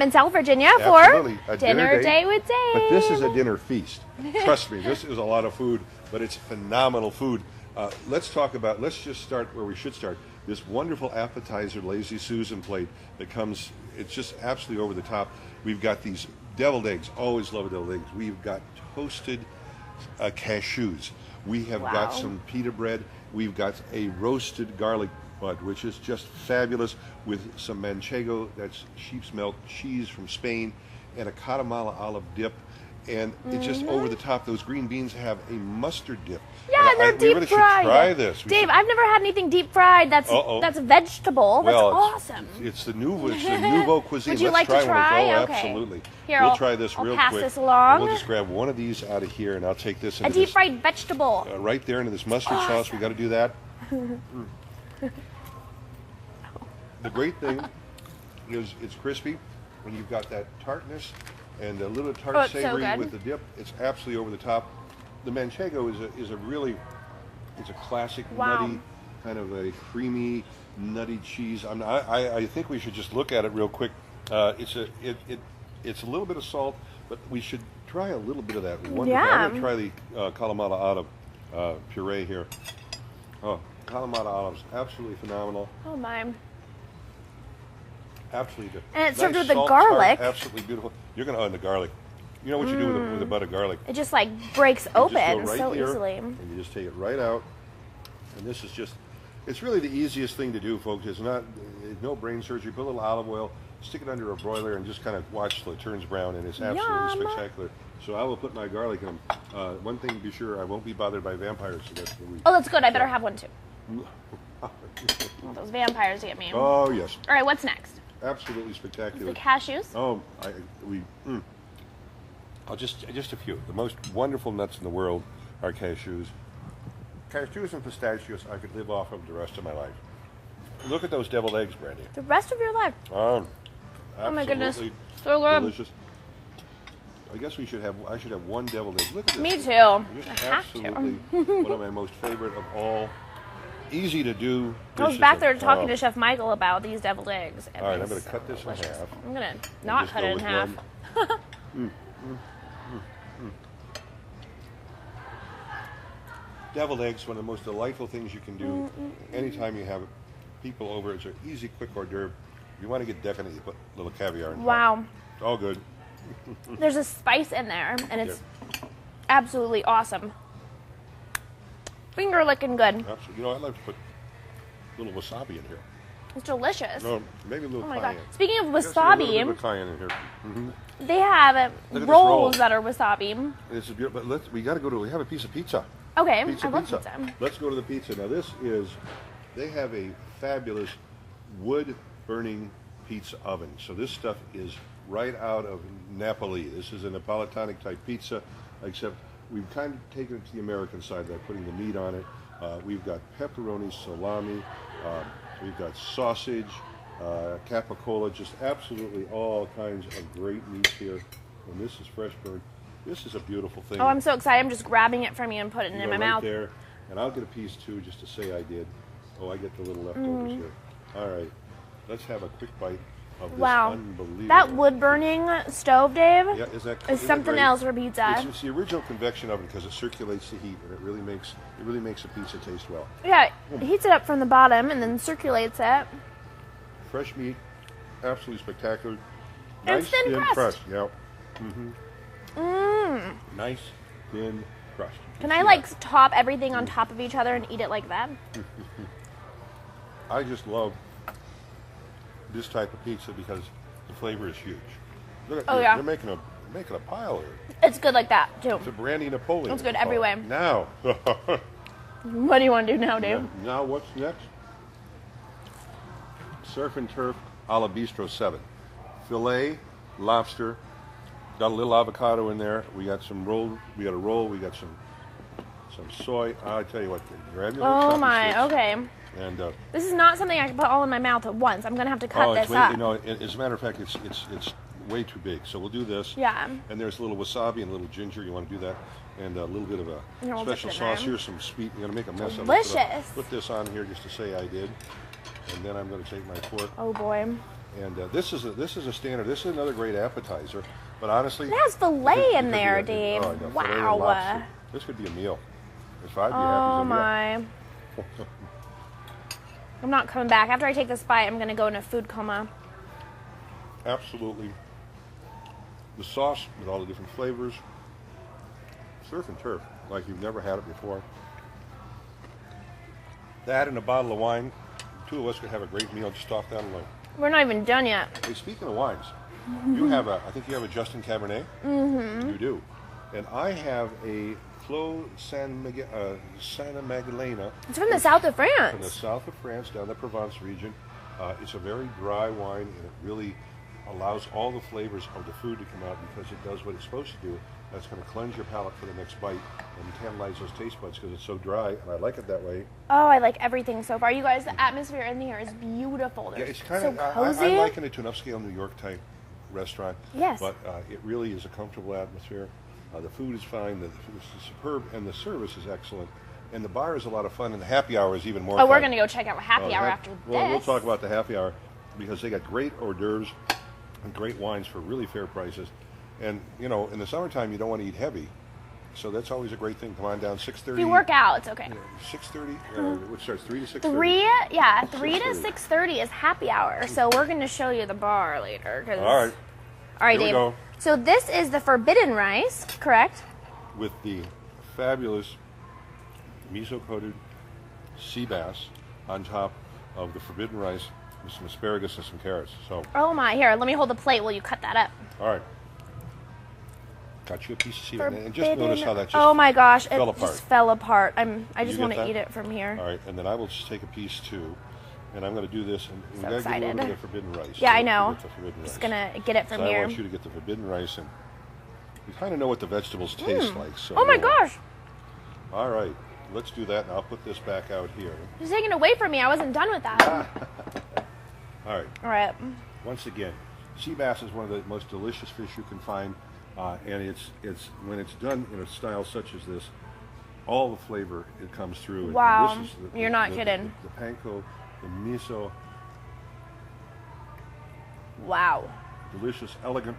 in South Virginia Absolutely. for A Dinner Day with Dave. But this is a dinner feast. Trust me, this is a lot of food, but it's phenomenal food. Let's just start where we should start. This wonderful appetizer, Lazy Susan plate that comes, it's just absolutely over the top. We've got these deviled eggs, always love deviled eggs. We've got toasted cashews. We have got some pita bread. We've got a roasted garlic bud, which is just fabulous, with some manchego, that's sheep's milk, cheese from Spain, and a Guatemala olive dip. And it's just over the top. Those green beans have a mustard dip. Yeah, and they're deep we really fried. should try this. Dave, I've never had anything deep fried that's a vegetable. That's well, awesome. It's the nouveau cuisine. Would you Let's like to try? one. Oh, Okay. absolutely. Here, we'll try this I'll real pass quick. this along. We'll just grab one of these out of here, and I'll take this A into deep this, fried vegetable. right there into this mustard sauce. We got to do that. The great thing is it's crispy, and you've got that tartness and a little tart savory with the dip. It's absolutely over the top. The manchego is a really, it's a classic nutty, kind of a creamy, nutty cheese. I think we should just look at it real quick. It's a little bit of salt, but we should try a little bit of that. I'm going to try the Kalamata olive puree here. Oh, Kalamata olives, absolutely phenomenal. Oh my. Absolutely. And it's served with the salt, garlic. Tart, absolutely beautiful. You're going to own the garlic. You know what you do with a bud of garlic? It just like breaks You open just go right so here, easily. And you just take it right out. And this is just, it's really the easiest thing to do, folks. It's no brain surgery. Put a little olive oil, stick it under a broiler, and just kind of watch till it turns brown, and it's absolutely spectacular. So I will put my garlic in them. One thing to be sure, I won't be bothered by vampires the rest of the week. Oh, that's good. I better have one too. Well, those vampires get me. Oh, yes. All right, what's next? Absolutely spectacular. The cashews? Oh, just a few. The most wonderful nuts in the world are cashews. Cashews and pistachios I could live off of the rest of my life. Look at those deviled eggs, Brandy. The rest of your life? Oh my goodness. So good. delicious. I guess I should have one deviled egg. Look at this. Me too. Just absolutely one of my most favorite of all. Easy to do. I was back there talking to Chef Michael about these deviled eggs. All right, I'm going to cut this in half. I'm going to not cut it in half. Deviled eggs, one of the most delightful things you can do anytime you have people over. It's an easy, quick hors d'oeuvre. If you want to get decadent, you put a little caviar in top. Wow. It's all good. There's a spice in there, and it's absolutely awesome. Finger licking good. Absolutely. You know, I'd like to put a little wasabi in here. It's delicious. No, maybe a little Oh my cayenne. god. Speaking of Just a little bit wasabi, of cayenne in here. they have Look at this rolls roll. that are wasabi. This is beautiful. But we got to go to. We have a piece of pizza. Okay, Pizza. I love pizza. Let's go to the pizza. Now this is. They have a fabulous wood burning pizza oven. So this stuff is right out of Napoli. This is a Napolitanic type pizza, except we've kind of taken it to the American side by putting the meat on it. We've got pepperoni, salami, we've got sausage, capicola, just absolutely all kinds of great meats here. And this is fresh burnt. This is a beautiful thing. Oh, I'm so excited. I'm just grabbing it from you and putting it in my mouth. There. And I'll get a piece too, just to say I did. Oh, I get the little leftovers here. All right. Let's have a quick bite of this unbelievable. That wood burning stove, Dave, Yeah, is something else for pizza. It's the original convection oven because it circulates the heat and it really makes a pizza taste well. Yeah, it heats it up from the bottom and then circulates it. Fresh meat, absolutely spectacular. And Nice thin crust. Yeah. Nice thin crust. Can I like top everything on top of each other and eat it like that? I just love this type of pizza because the flavor is huge. Look at they're making a pile here. It's good like that too. It's a brandy Napoleon. It's good every way. Now. What do you want to do now, Dave? Now what's next? Surf and Turf a la Bistro 7. Filet, lobster, got a little avocado in there. We got some roll. We got a roll. We got some soy. I tell you what, grab your little choppy sticks. Okay. And this is not something I can put all in my mouth at once. I'm gonna have to cut this up. As a matter of fact, it's way too big. So we'll do this. Yeah. And there's a little wasabi and a little ginger. You want to do that, and a little bit of a special sauce here. Some sweet. You're gonna make a mess of it. Delicious. Put this on here just to say I did, and then I'm gonna take my fork. Oh boy. And this is a standard. This is another great appetizer. But honestly, It has filet in there, Dave. Oh, no, filet and lobster. This could be a meal. If I'd be happy. Oh my. I'm not coming back. After I take this bite, I'm going to go into food coma. Absolutely. The sauce with all the different flavors. surf and turf, like you've never had it before. That and a bottle of wine, the two of us could have a great meal just off that alone. We're not even done yet. Hey, speaking of wines, you have I think you have a Justin Cabernet? Mm-hmm. You do. And I have a Clos Santa Magdalena. It's from the south of From the France. south of France, down the Provence region. It's a very dry wine, and it really allows all the flavors of the food to come out because it does what it's supposed to do. That's going to cleanse your palate for the next bite and tantalize those taste buds because it's so dry, and I like it that way. Oh, I like everything so far. You guys, the atmosphere in here is beautiful. Yeah, There's it's kind so of. cozy. I liken it to an upscale New York type restaurant. Yes. But it really is a comfortable atmosphere. The food is fine. The food is superb, and the service is excellent. And the bar is a lot of fun, and the happy hour is even more Oh, fun. we're going to go check out happy hour after this. Well, we'll talk about the happy hour because they got great hors d'oeuvres and great wines for really fair prices. And, you know, in the summertime, you don't want to eat heavy. So that's always a great thing. Come on down, 6:30. If you work out, it's okay. 6:30, which starts 3 to 6:30. 3 to 6:30 is happy hour. So we're going to show you the bar later. All right. All right, Here we Dave. go. So this is the forbidden rice, correct? With the fabulous miso-coated sea bass on top of the forbidden rice with some asparagus and some carrots. So, Oh my, here, let me hold the plate while you cut that up. all right. Got you a piece of sea bass. And just notice how that just oh my gosh, it fell apart. just fell apart. I just You want get to that? eat it from here. All right, and then I will just take a piece too. And I'm going to do this. And we So got to get a little excited. bit of forbidden rice. Yeah, I So know. get the forbidden Just rice. gonna get it from So I here. want you to get the forbidden rice, and you kind of know what the vegetables taste like. So Oh my gosh, All right, let's do that, and I'll put this back out here. you're taking it away from me. I wasn't done with that. All right. All right. Once again, sea bass is one of the most delicious fish you can find, and it's when it's done in a style such as this, all the flavor it comes through. And Wow, this is you're not kidding. The panko, the miso, Wow. delicious, elegant,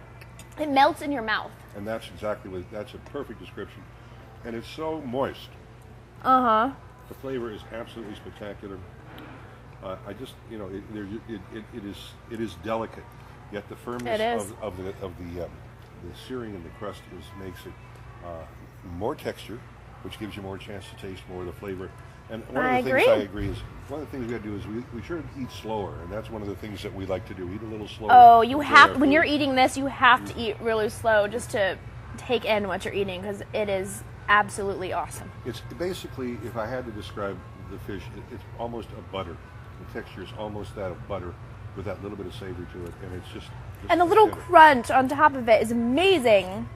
It melts in your mouth. and that's exactly what. That's a perfect description, and it's so moist. Uh-huh. The flavor is absolutely spectacular. I just, you know, it is delicate, yet the firmness It is. of the searing in the crust makes it more texture, which gives you more chance to taste more of the flavor. And one I of the things agree. I agree is one of the things we got to do is we should eat slower, and that's one of the things that we like to do. Eat a little slower. Oh, you enjoy have our when food. you're eating this, you have to eat really slow just to take in what you're eating because it is absolutely awesome. It's basically, if I had to describe the fish, it's almost a butter. The texture is almost that of butter with that little bit of savor to it, and it's just And the little forget it. crunch on top of it is amazing. And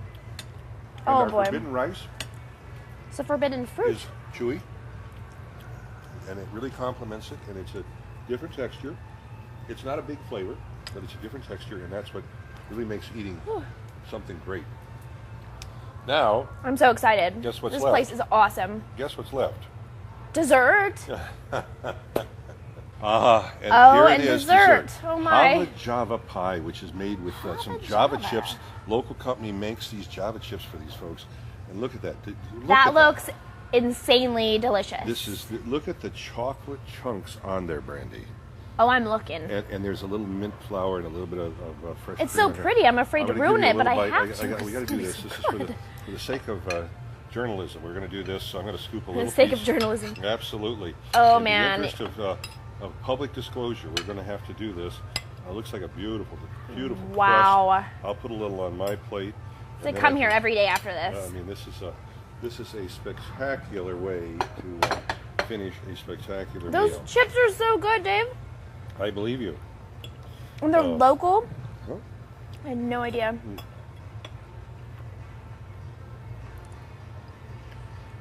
Oh our boy. forbidden rice It's a forbidden fruit. is chewy, and it really complements it, and it's a different texture. It's not a big flavor, but it's a different texture, and that's what really makes eating something great. Now, I'm so excited. Guess what's this left? place is awesome. guess what's left? Dessert. And Oh, here and it is, dessert. Oh, my. Java Java pie, which is made with some Java chips. Local company makes these Java chips for these folks, and look at that. Look That at looks insanely delicious. This is look at the chocolate chunks on there, Brandy. Oh, I'm looking. And there's a little mint flour and a little bit of fresh It's cream so in here. pretty. I'm afraid to gonna give ruin you a it, but little I bite. have to. We got to do this. This is for the sake of journalism. We're going to do this, so I'm going to scoop a For little the sake piece. of journalism. Absolutely. Oh, In man. the interest of public disclosure, we're going to have to do this. It looks like a beautiful Wow. crust. I'll put a little on my plate. So and then come I here can- every day after I this. mean, this is a spectacular way to finish a spectacular Those meal. chips are so good, Dave. I believe you. And they're Oh. local. Huh? I had no idea.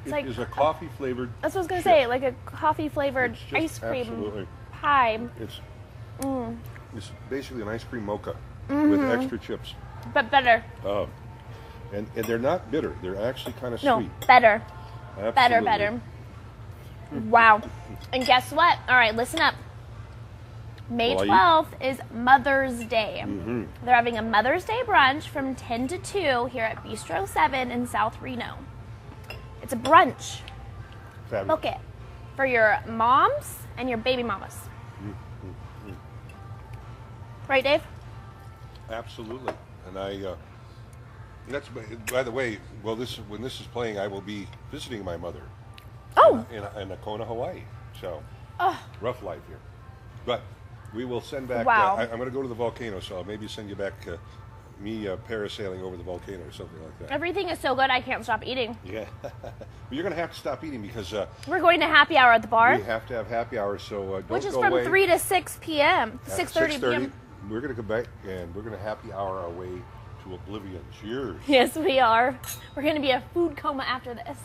It's It like is a coffee flavored. that's what I was gonna say, like a coffee flavored It's ice just cream absolutely. pie, It's basically an ice cream mocha Mm-hmm. with extra chips. but better. Oh, and they're not bitter. They're actually kind of No, sweet. better, better, Absolutely. better. Wow. And guess what? All right, listen up. May Well, 12th is Mother's Day. They're having a Mother's Day brunch from 10 to 2 here at Bistro 7 in South Reno. It's a brunch. Fabulous. Book it for your moms and your baby mamas. Right, Dave? Absolutely. And That's, by the way, well, when this is playing, I will be visiting my mother. Oh. In Nakona, Hawaii. So, Oh. rough life here. But we will send back. Wow. I'm going to go to the volcano, so I'll maybe send you back me parasailing over the volcano or something like that. Everything is so good, I can't stop eating. Yeah. But you're going to have to stop eating because We're going to happy hour at the bar. we have to have happy hour, so don't Which is go from away. 3 to 6 p.m. At 6:30 p.m. We're going to come back and we're going to happy hour our way to oblivion. Cheers. Yes, we are. We're going to be a food coma after this.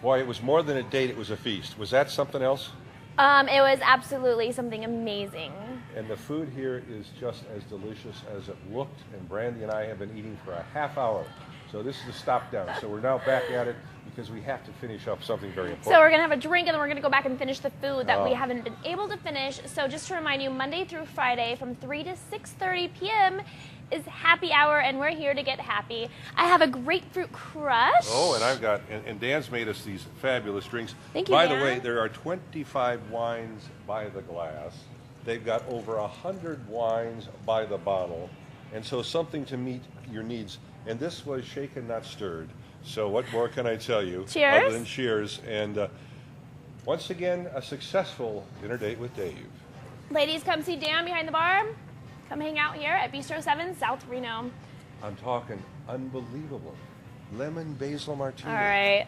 Boy, it was more than a date, it was a feast. Was that something else? It was absolutely something amazing. And the food here is just as delicious as it looked, and Brandy and I have been eating for a half hour. So this is a stop down. So we're now back at it because we have to finish up something very important. So we're going to have a drink and then we're going to go back and finish the food that we Oh. haven't been able to finish. So just to remind you, Monday through Friday from 3 to 6:30 p.m. is happy hour, and we're here to get happy. I have a grapefruit crush. Oh, and I've got, and Dan's made us these fabulous drinks. Thank you, By Dan. the way, there are 25 wines by the glass. They've got over 100 wines by the bottle. And so something to meet your needs. And this was shaken, not stirred. So what more can I tell you? Cheers. Other than cheers. And once again, a successful dinner date with Dave. Ladies, come see Dan behind the bar. Come hang out here at Bistro 7, South Reno. I'm talking unbelievable. Lemon basil martini. All right.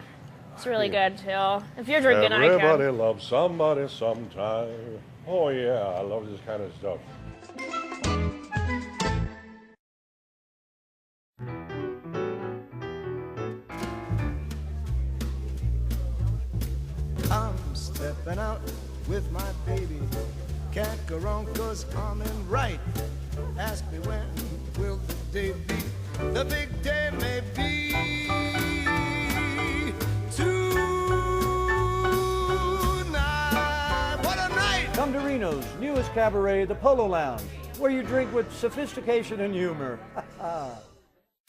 It's really good, too. If you're drinking, I Everybody can. loves somebody sometime. Oh, yeah, I love this kind of stuff. I'm stepping out with my baby. Can't go wrong 'cause I'm in right. Ask me when will the day be? The big day may be tonight. What a night! Come to Reno's newest cabaret, the Polo Lounge, where you drink with sophistication and humor.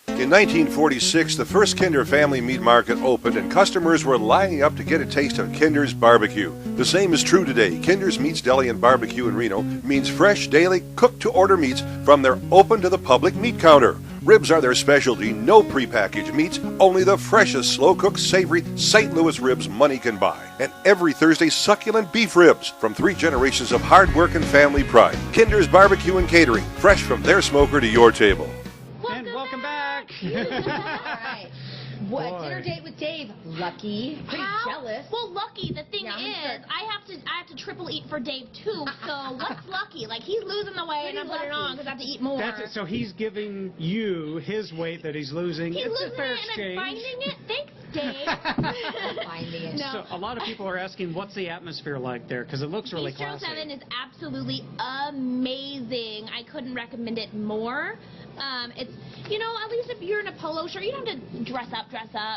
In 1946, the first Kinder Family Meat Market opened and customers were lining up to get a taste of Kinder's barbecue. The same is true today. Kinder's Meats Deli and Barbecue in Reno means fresh, daily, cooked-to-order meats from their open-to-the-public meat counter. Ribs are their specialty, no prepackaged meats, only the freshest, slow-cooked, savory St. Louis ribs money can buy. And every Thursday, succulent beef ribs from 3 generations of hard work and family pride. Kinder's Barbecue and Catering, fresh from their smoker to your table. And welcome back. All right. What Boy. dinner date with Dave? Lucky. Pretty jealous. Well, lucky. The thing Yeah, I'm is, sure. I have to triple eat for Dave too. So what's lucky? Like he's losing the weight, and I'm putting it on because I have to eat more. That's it. So he's giving you his weight that he's losing. He's It's losing a fair it, and exchange. I'm finding it. Thanks, Dave. Finding it. No. So a lot of people are asking, what's the atmosphere like there? Because it looks really Bistro classy. 7 is absolutely amazing. I couldn't recommend it more. It's, at least if you're in a polo shirt, you don't have to dress up,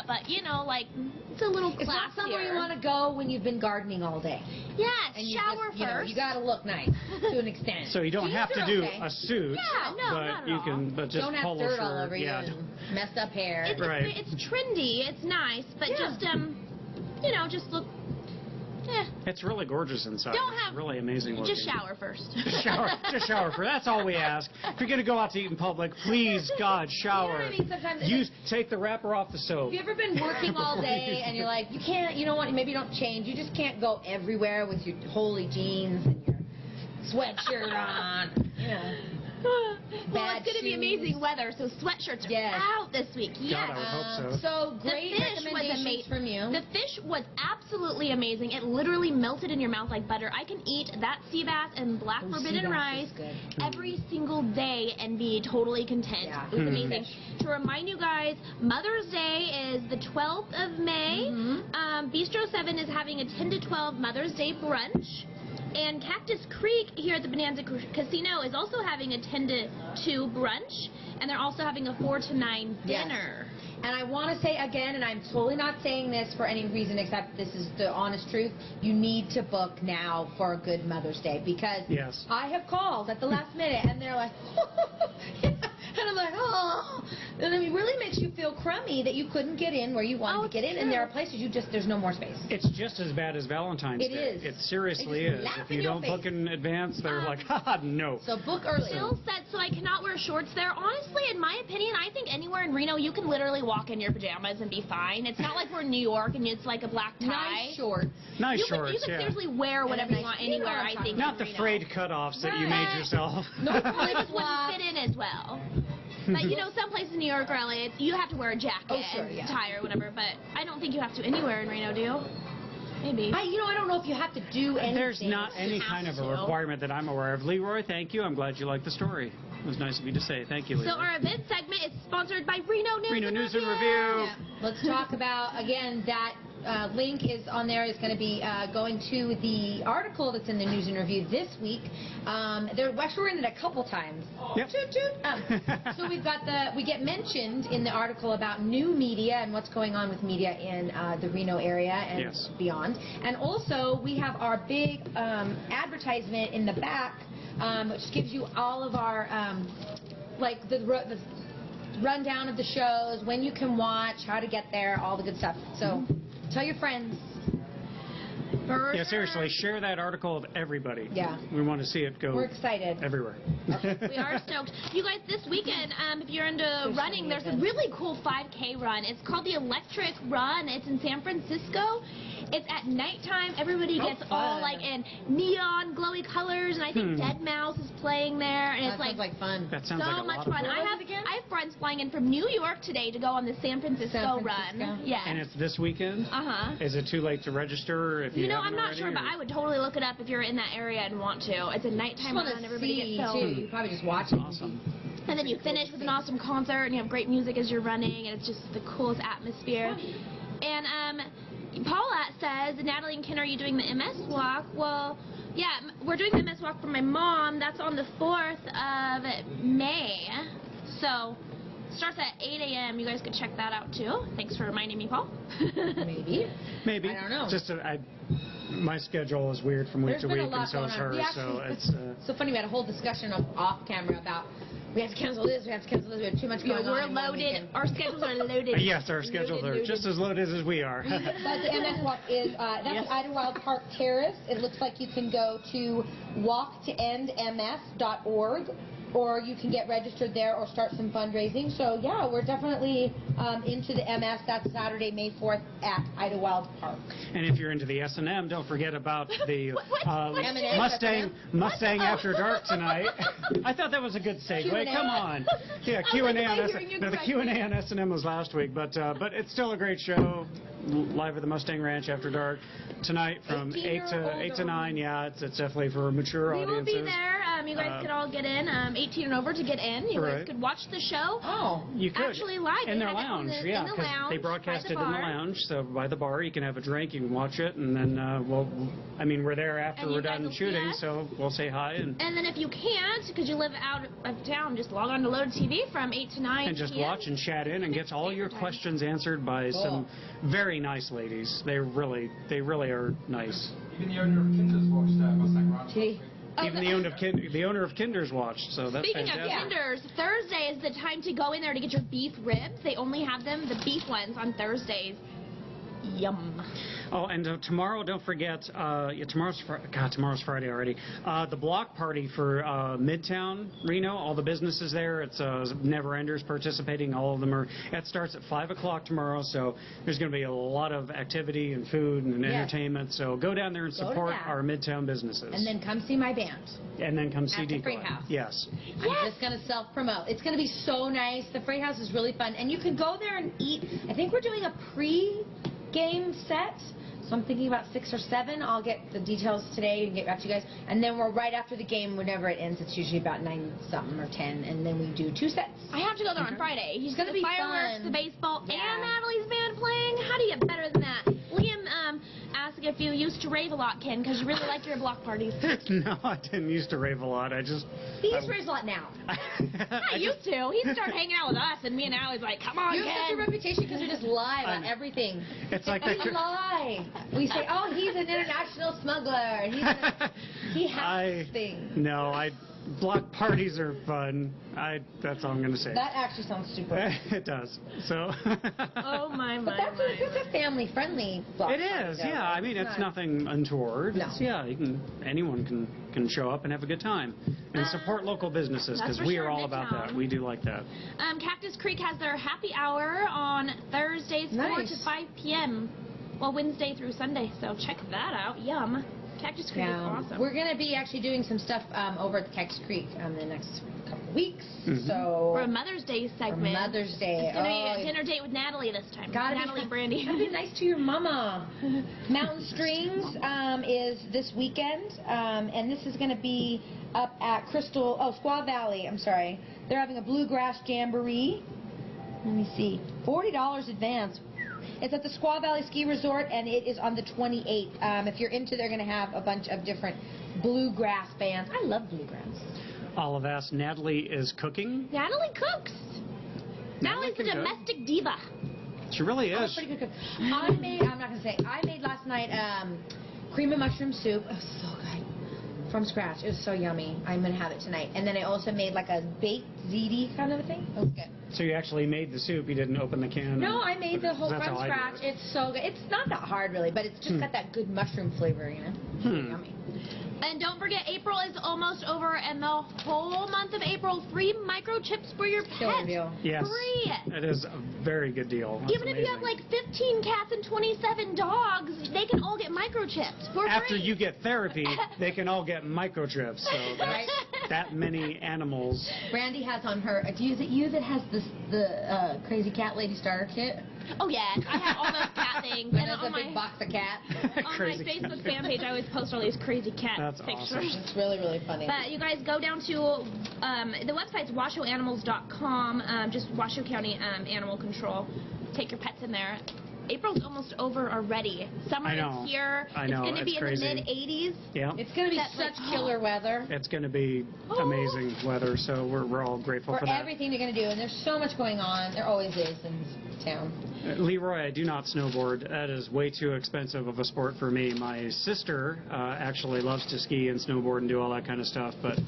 but, like, it's a little It's not classier. somewhere you want to go when you've been gardening all day. Yes, And you shower just, first. You got to look nice to an extent. So you don't Jeans have to are do okay. a suit, Yeah, no, but not at you all. can, but just don't have polo dirt shirt. all over you yeah. and messed up hair. It's, Right. it's trendy. It's nice, but Yeah. just just look. It's really gorgeous inside. Don't It's have- really amazing looking. Just shower first. Just shower for. That's all we ask. If you're gonna go out to eat in public, please, God, shower. You know what I mean? Sometimes Take the wrapper off the soap. Have you ever been working all day and you're like, you can't, you know what, maybe you don't change. You just can't go everywhere with your holy jeans and your sweatshirt on. Well, Bad it's going to be shoes. amazing weather, so sweatshirts are Yes. out this week. Yes. God, I would hope so. So great the fish was recommendations amazing. from you. The fish was absolutely amazing. It literally melted in your mouth like butter. I can eat that sea bass and black Oh, sea forbidden bass rice is good. every single day and be totally content. Yeah. It was amazing. To remind you guys, Mother's Day is the 12th of May. Bistro 7 is having a 10 to 12 Mother's Day brunch. And Cactus Creek here at the Bonanza Casino is also having a 10 to 2 brunch. And they're also having a 4 to 9 Yes. dinner. And I want to say again, and I'm totally not saying this for any reason except this is the honest truth, you need to book now for a good Mother's Day because Yes. I have called at the last minute and they're like, and I'm like, oh, And I mean, really makes you feel crummy that you couldn't get in where you wanted to get in, and there are places there's no more space. It's just as bad as Valentine's Day. It is. It seriously They just is. laugh If in you your don't face. book in advance, they're like, haha, no. So book early. Jill said, so I cannot wear shorts there. Honestly, in my opinion, I think anywhere in Reno, you can literally walk in your pajamas and be fine. It's not like we're in New York and it's like a black tie. Nice shorts. Nice You shorts, can yeah. seriously wear whatever And a you want nice anywhere, t-shirt I on top. think. Not in the Reno. frayed cutoffs that you made yourself. No, Probably just wouldn't fit in as well. But you know, some places in New York or LA, you have to wear a jacket Oh, sure, and yeah. tie or whatever. But I don't think you have to anywhere in Reno, do you? Maybe. I don't know if you have to do anything. There's not any Have kind of a to. requirement that I'm aware of. Leroy, thank you. I'm glad you liked the story. It was nice of you to say. Thank you, Leroy. So our event segment is sponsored by Reno News Reno and News and Review. Review. Yeah. Let's talk about, again, that link is on there. Is going to be going to the article that's in the News and Review this week. Actually, we're in it a couple times. Yep. Toot, toot. So we get mentioned in the article about new media and what's going on with media in the Reno area and Yes. beyond. And also, we have our big advertisement in the back, which gives you all of our, like the rundown of the shows, when you can watch, how to get there, all the good stuff. So tell your friends. Yeah, seriously, share that article with everybody. Yeah. We want to see it go We're excited. everywhere. We are stoked. You guys, this weekend, if you're into running, there's a really cool 5K run. It's called the Electric Run. It's in San Francisco. It's at nighttime. Everybody Oh, gets fun. all like in neon, glowy colors, and I think Dead Mouse is playing there. And That it's like sounds like fun. That sounds so like a much lot of fun. fun. I have friends flying in from New York today to go on the San Francisco, San run. Francisco. Yeah. And it's this weekend? Uh-huh. Is it too late to register if you You know, haven't I'm not already, sure, or- but I would totally look it up if you're in that area and want to. It's a Just nighttime want run. to Everybody see, gets too. filmed. You probably just watch it. Awesome. And then you finish with an awesome concert, and you have great music as you're running, and it's just the coolest atmosphere. And Paula says, Natalie and Ken, are you doing the MS walk? Well, yeah, we're doing the MS walk for my mom. That's on the 4th of May. So, starts at 8 a.m. You guys could check that out, too. Thanks for reminding me, Paul. Maybe. Maybe. I don't know. Just my schedule is weird from week There's to been week, a lot and so going is on. hers. We So actually, it's so funny. We had a whole discussion off camera about we have to cancel this, we have to cancel this, we have too much going on. We're in one loaded. weekend. Our schedules are loaded. yes, our schedules are just as loaded as we are. But the MS Walk is, that's Idlewild Park Terrace. It looks like you can go to walktoendms.org, or you can get registered there or start some fundraising. So, yeah, we're definitely into the MS. That's Saturday, May 4th at Idlewild Park. And if you're into the S&M, don't forget about the M&M? Mustang After Dark tonight. I thought that was a good segue. Q&A. Come on. Yeah, was Q&A like, on am I S&M. hearing you No, the correctly? Q&A on S&M was last week, but it's still a great show. Live at the Mustang Ranch After Dark tonight from 8 to 9. Yeah, it's definitely for mature We will audiences. be there. You guys could all get in, 18 and over to get in. You guys Right. could watch the show. Oh. You could. Actually live. In They their have it on lounge, the- yeah, in the because lounge, they by broadcast the it in the bar. lounge. So by the bar, you can have a drink, you can watch it, and then we're there after And we're you guys done will see shooting, us. so we'll say hi and And then if you can't, because you live out of town, just log on to Load TV from 8 to 9 just p.m. watch and chat in and get all your questions answered by some very nice ladies. They really are nice. Even the owner of Kinder's watched Mustang Ranch. Gee. Even the owner of Kinder's watched, so that's Speaking fantastic. of Kinders, Thursday is the time to go in there to get your beef ribs. They only have them, the beef ones, on Thursdays. Yum. Oh, and tomorrow, don't forget, tomorrow's Friday already. The block party for Midtown Reno, all the businesses there, it's Never Enders participating. All of them are. It starts at 5 o'clock tomorrow, so there's going to be a lot of activity and food and Yes. entertainment. So go down there and Go to support that. our Midtown businesses. And then come see my band. And then come see at the Decoy. Freight House. Yes. I'm just going to self-promote. It's going to be so nice. The Freight House is really fun. And you can go there and eat. I think we're doing a pre-game set. So I'm thinking about 6 or 7. I'll get the details today and get back to you guys. And then we're right after the game, whenever it ends. It's usually about 9-something or 10. And then we do 2 sets. I have to go there on Friday. He's gonna the be fireworks, fun. the baseball, Yeah. and Natalie's band playing. How do you get better than that? Liam asked if you used to rave a lot, Ken, because you really like your block parties. No, I didn't used to rave a lot. I just. He used to raise a lot now. I used to. He started hanging out with us, and me and Allie's like, come on, You have such a Ken. reputation because you just lie about everything. It's like We lie. We say, oh, he's an international smuggler. He has things. No, block parties are fun. That's all I'm going to say. That actually sounds super. It does. So. Oh my. But that's a family-friendly block It party, is, though, yeah. right? I mean, it's nothing untoward. No. It's, yeah, anyone can show up and have a good time and support local businesses that's because for we sure, are all about Midtown. that. We do like that. Cactus Creek has their happy hour on Thursdays, 4 Nice. to 5 p.m. Well, Wednesday through Sunday, so check that out. Yum. Cactus Creek is awesome. We're going to be actually doing some stuff over at the Cactus Creek in the next couple of weeks. Mm-hmm. So For a Mother's Day segment. For Mother's Day. It's going to be a dinner date with Natalie this time. Natalie and Brandy. Gotta be nice to your mama. Mountain Springs is this weekend, and this is going to be up at Squaw Valley. I'm sorry. They're having a bluegrass jamboree. Let me see. $40 advance. It's at the Squaw Valley Ski Resort, and it is on the 28th. If you're into, they're going to have a bunch of different bluegrass bands. I love bluegrass. All of us. Natalie is cooking. Natalie cooks. Natalie's the can cook. domestic diva. She really I'm a is. pretty good cook. I made last night cream and mushroom soup. It was so good. From scratch. It was so yummy. I'm going to have it tonight. And then I also made like a baked ziti kind of a thing. It was good. So you actually made the soup. You didn't open the can. No, I made the whole That's from how I do scratch. it. It's so good. It's not that hard really, but it's just got that good mushroom flavor, you know. It's really yummy. And don't forget, April is almost over, and the whole month of April, free microchips for your Killer pet. deal. Yes. Free. It is a very good deal. That's Even if you have amazing. like 15 cats and 27 dogs, they can all get microchips for After free. you get therapy, they can all get microchips. So that's that many animals. Brandy has on her. Is it you that has the crazy cat lady starter kit? Oh yeah, I have all those cat things. And And there's on a big my box of cat. on my Crazy Facebook cat. fan page, I always post all these crazy cat That's pictures. awesome. It's really, really funny. But you guys go down to the website's washoanimals.com. Just Washoe County Animal Control. Take your pets in there. April's almost over already. Summer I know. is here. I know. It's going to be in It's the crazy. mid-80s. Yeah. It's going to be That's such like- killer weather It's going to be amazing weather, so we're all grateful for for that. everything you're going to do. And there's so much going on. There always is in town. Leroy, I do not snowboard. That is way too expensive of a sport for me. My sister actually loves to ski and snowboard and do all that kind of stuff, but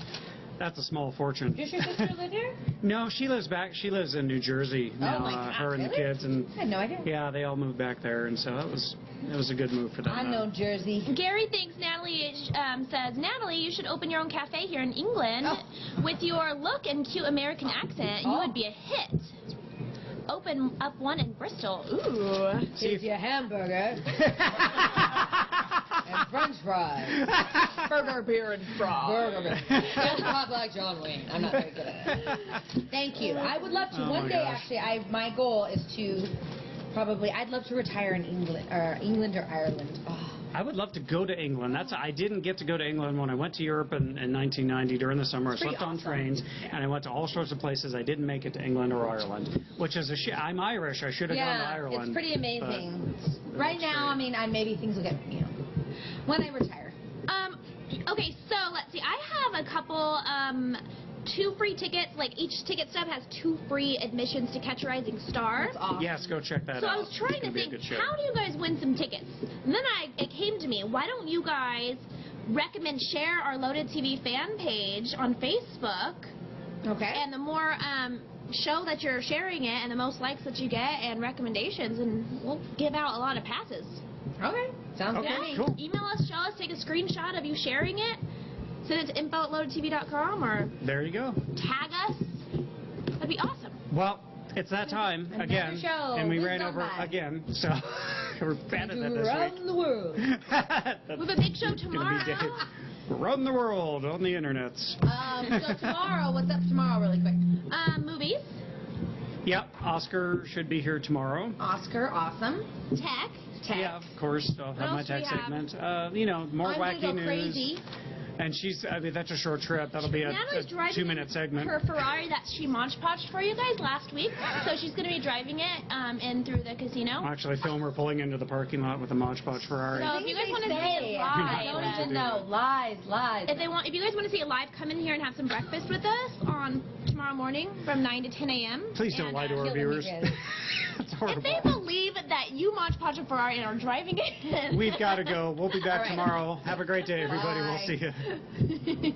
that's a small fortune. Does your sister live here? No, she lives back. She lives in New Jersey now. my God, her and the really? kids, and I had no idea. yeah, they all moved back there, and so it was a good move for them. I know Jersey. Gary thinks Natalie says, Natalie, you should open your own cafe here in England. With your look and cute American accent, you would be a hit. Open up one in Bristol. Ooh. Here's your hamburger. And french fries. Burger, beer, and frog. Burger. Just pop like John Wayne. I'm not very good at it. Thank you. I would love to. Oh One my day, gosh. actually, my goal is to I'd love to retire in England or Ireland. Oh. I would love to go to England. I didn't get to go to England when I went to Europe in 1990 during the summer. I Pretty slept on awesome. trains, and I went to all sorts of places. I didn't make it to England or Ireland, which is I'm Irish. I should have gone to Yeah, Ireland. it's pretty amazing. but Right it's now, great. maybe things will get, when I retire. Okay, so let's see. I have a couple, 2 free tickets. Like each ticket stub has 2 free admissions to Catch a Rising Star. That's awesome. Yes, go check that So out. I was trying It's to gonna be a think, good show. how do you guys win some tickets? And then it came to me, why don't you guys share our Loaded TV fan page on Facebook? Okay. And the more show that you're sharing it, and the most likes that you get and recommendations, and we'll give out a lot of passes. Okay. Sounds Okay, good to me. cool. Email us, show us, take a screenshot of you sharing it, send it to info@loadedtv.com, or There you go. tag us. That'd be awesome. Well, it's that time Another again, show. and we Who's ran done over that? again. So we're bad at that this Around week. the world. We have a big show It's gonna tomorrow. be Dave. Run the world on the internet. So tomorrow, what's up tomorrow, really quick? Movies, Yep, Oscar should be here tomorrow. Oscar, awesome. tech. Tech. Yeah, of course. I'll have my else do we tech have? segment. More I'm wacky gonna go news. crazy. And that's a short trip. That'll be a Natalie's driving 2-minute segment. her Ferrari that she Mod Podged for you guys last week. So she's going to be driving it in through the casino. I'll actually film her pulling into the parking lot with a Mod Podge Ferrari. So if you guys want to see it I don't live, even know. Lies. if you guys want to see it live, come in here and have some breakfast with us on tomorrow morning from 9 to 10 a.m. Please don't And, lie to our killing me, viewers. guys. That's If horrible. they believe that you Mod Podged a Ferrari and are driving it, We've got to go. We'll be back All right. tomorrow. Have a great day, everybody. Bye. We'll see you.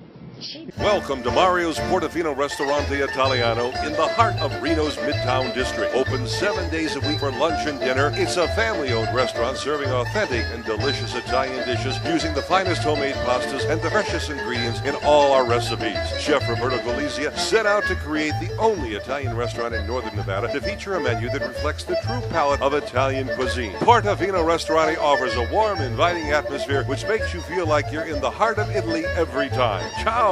Welcome to Mario's Portofino Ristorante Italiano in the heart of Reno's Midtown District. Open 7 days a week for lunch and dinner. It's a family-owned restaurant serving authentic and delicious Italian dishes using the finest homemade pastas and the freshest ingredients in all our recipes. Chef Roberto Galizia set out to create the only Italian restaurant in northern Nevada to feature a menu that reflects the true palate of Italian cuisine. Portofino Ristorante offers a warm, inviting atmosphere which makes you feel like you're in the heart of Italy every time. Ciao!